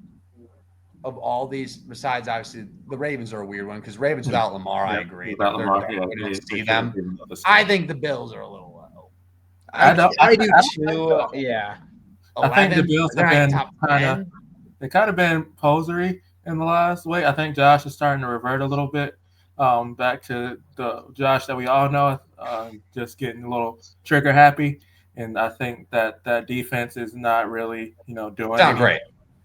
of all these, besides obviously the Ravens are a weird one because Ravens without Lamar, I agree. Without Lamar, we don't see them. I think the Bills are a little low. I do too. Yeah. I think the Bills have been top they kind of been posery in the last week. I think Josh is starting to revert a little bit back to the Josh that we all know, just getting a little trigger happy. And I think that defense is not really, doing Sound great.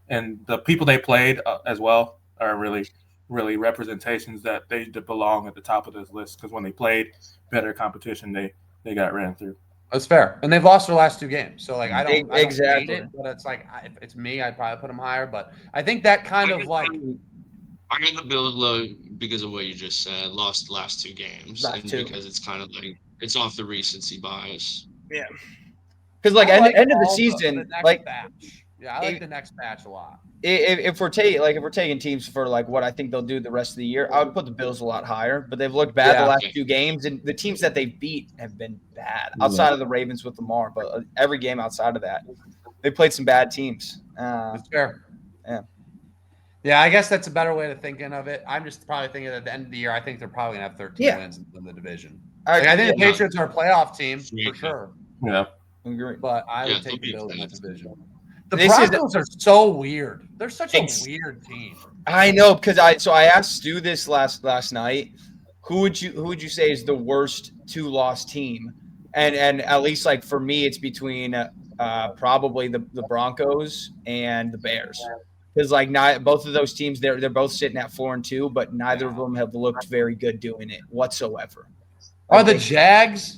And the people they played as well are really, really representations that they belong at the top of this list because when they played better competition, they got ran through. That's fair, and they've lost their last 2 games. So like, I don't Exactly. hate it, but it's like if it's me, I'd probably put them higher. But I think that kind of like I got the Bills low because of what you just said. Lost the last 2 games, Last and 2. because it's kind of like it's off the recency bias. Yeah. Because like end of the season, the next like batch. Yeah, I like the next batch a lot. if we're taking teams for like what I think they'll do the rest of the year, I would put the Bills a lot higher. But they've looked bad the last 2 games, and the teams that they've beat have been bad outside of the Ravens with Lamar. But every game outside of that, they played some bad teams. That's fair. Yeah. Yeah, I guess that's a better way to thinking of it. I'm just probably thinking at the end of the year, I think they're probably gonna have 13 wins in the division. I think the Patriots are a playoff team for sure. Yeah, agree. But I would take the Bills in that division. The This Broncos are so weird. They're such a weird team. I know, because I asked Stu this last night. Who would you say is the worst 2-loss team? And at least like for me, it's between probably the Broncos and the Bears. Because like both of those teams, they're both sitting at 4-2, but neither of them have looked very good doing it whatsoever. Are the Jags?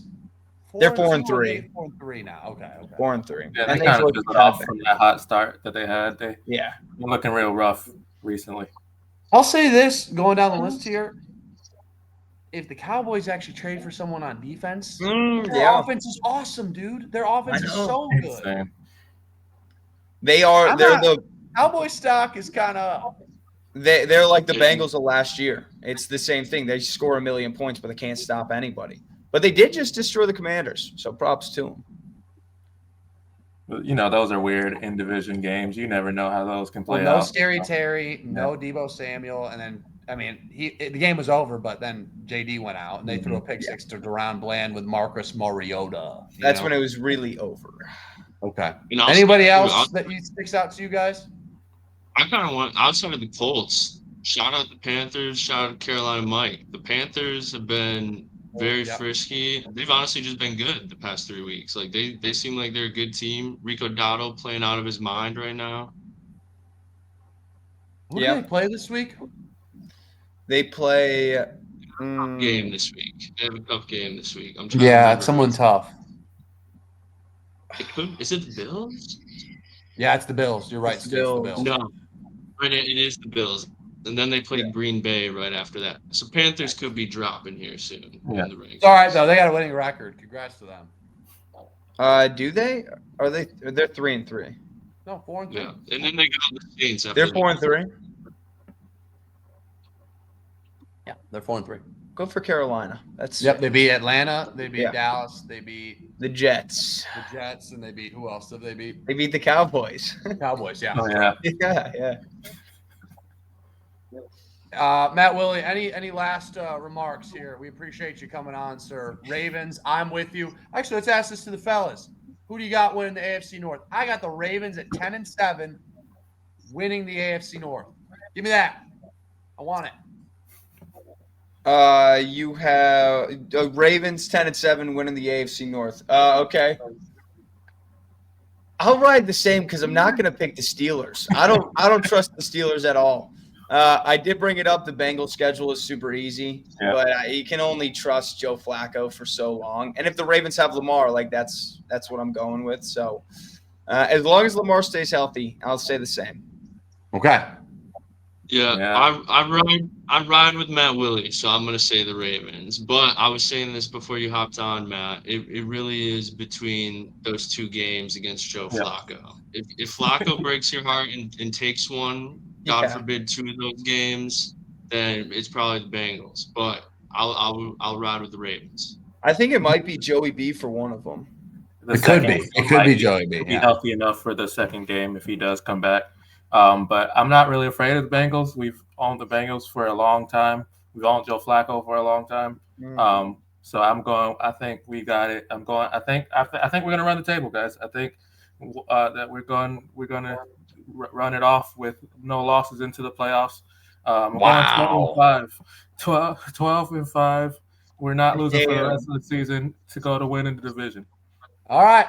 They're 4-3. 4-3 now. Okay. 4-3. Yeah, they kind of fizzled off from that hot start that they had. They're looking real rough recently. I'll say this going down the list here. If the Cowboys actually trade for someone on defense, their offense is awesome, dude. Their offense is so good. Insane. The Cowboy stock is kind of. They're like the Bengals of last year. It's the same thing. They score 1 million points, but they can't stop anybody. But they did just destroy the Commanders, so props to them. You know, those are weird in-division games. You never know how those can play out. No Scary Terry, no Deebo Samuel, and then the game was over, but then JD went out, and they threw a pick 6 to Deron Bland with Marcus Mariota. That's when it was really over. Okay. Anybody else that sticks out to you guys? I kind of want outside of the Colts. Shout out the Panthers. Shout out Carolina Mike. The Panthers have been very frisky. They've honestly just been good the past 3 weeks. Like they seem like they're a good team. Rico Dotto playing out of his mind right now. Who do they play this week? They play game this week. They have a tough game this week. It's someone tough. Is it the Bills? Yeah, it's the Bills. You're right. It's the Bills. No, it is the Bills. And then they play Green Bay right after that. So Panthers could be dropping here soon. Yeah. In the rankings. It's all right though. They got a winning record. Congrats to them. Do they? Are they? They're 3-3. No, 4-3. Yeah, and then they got the Saints. They're 4-3. Yeah, they're 4-3. Go for Carolina. They beat Atlanta. They beat Dallas. They beat the Jets. And they beat who else did they beat? They beat the Cowboys. Cowboys, yeah. Oh yeah. Yeah. Matt Willy, any last remarks here? We appreciate you coming on, sir. Ravens, I'm with you. Actually, let's ask this to the fellas. Who do you got winning the AFC North? I got the Ravens at 10-7, winning the AFC North. Give me that. I want it. You have Ravens 10-7 winning the AFC North. Okay. I'll ride the same because I'm not going to pick the Steelers. I don't trust the Steelers at all. I did bring it up. The Bengals schedule is super easy, but you can only trust Joe Flacco for so long. And if the Ravens have Lamar, like that's what I'm going with. So as long as Lamar stays healthy, I'll say the same. Okay. Yeah. I ride with Matt Willy, so I'm gonna say the Ravens. But I was saying this before you hopped on, Matt. It really is between those 2 games against Joe Flacco. If Flacco breaks your heart and takes one, God forbid 2 of those games, then it's probably the Bengals. But I'll ride with the Ravens. I think it might be Joey B for one of them. It could be. It could be Joey B. Be healthy enough for the second game if he does come back. But I'm not really afraid of the Bengals. We've owned the Bengals for a long time. We've owned Joe Flacco for a long time. So I'm going. I think we got it. I think we're gonna run the table, guys. I think that we're gonna run it off with no losses into the playoffs. Wow. 12-5. We're not losing for the rest of the season to go to win in the division. All right.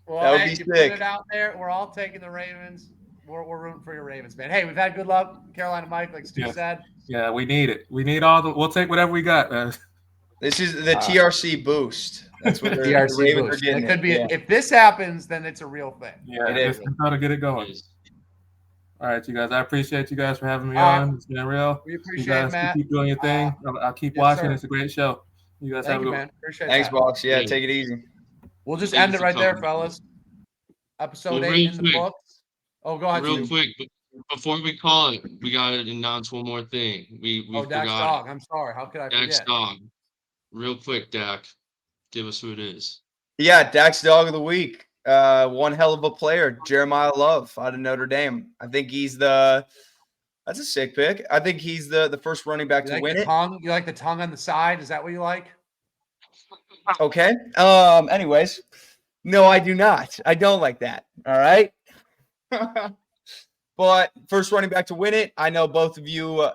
Well, that would be you sick. put it out there. We're all taking the Ravens. We're rooting for your Ravens, man. Hey, we've had good luck. Carolina Mike, like Stu said. Yeah, we need it. We need all the – we'll take whatever we got, man. This is the TRC boost. That's what the TRC Ravens boost. are getting. It could be yeah. if this happens, then it's a real thing. Yeah, It it's is. got to get it going. Yes. All right, you guys. I appreciate you guys for having me All right. on. It's been real. We You appreciate guys it, Matt. keep doing your thing. I'll keep yes, watching. sir. It's a great show. You guys have Thank a you, good man. Appreciate Thanks, that. boss. Yeah, Hey. take it easy. We'll just Thank end you it for right there, coming. fellas. Episode Well, 8 real in the quick. books. Oh, go ahead, Real Stu. quick, before we call it, we gotta announce one more thing. We Dax forgot Dog. it. I'm sorry. How could I Dax forget? Dog. Real quick, Dak. Give us who it is. Yeah, Dax Dog of the Week. One hell of a player, Jeremiah Love out of Notre Dame. I think he's that's a sick pick. I think he's the first running back You to like win the it. tongue? You like the tongue on the side? Is that what you like? Okay. Anyways, no, I do not. I don't like that. All right. But first running back to win it. I know both of you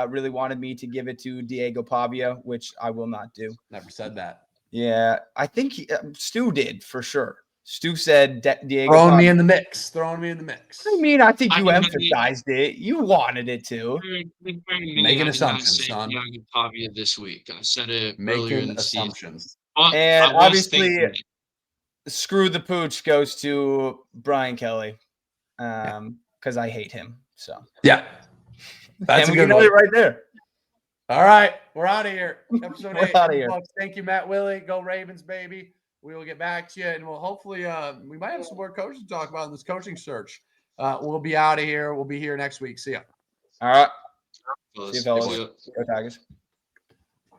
really wanted me to give it to Diego Pavia, which I will not do. Never said that. Yeah, I think Stu did for sure. Stu said Diego Throwing Pavia. me in the mix. Throwing me in the mix. I mean, I think you I- emphasized it. You wanted it to. Making assumptions, son. Pavia this week. I said it earlier in Making the season. assumptions. But And I was obviously, thinking it. Screw the pooch goes to Brian Kelly because I hate him. So Yeah. That's and a we good know one. it right there. All right. We're out of here. Episode We're 8. outta here. Folks. Thank you, Matt Willy. Go Ravens, baby. We will get back to you, and we'll hopefully we might have some more coaches to talk about in this coaching search. We'll be out of here. We'll be here next week. See ya. All right. Fellas, See you, fellas. see ya. Go Tigers.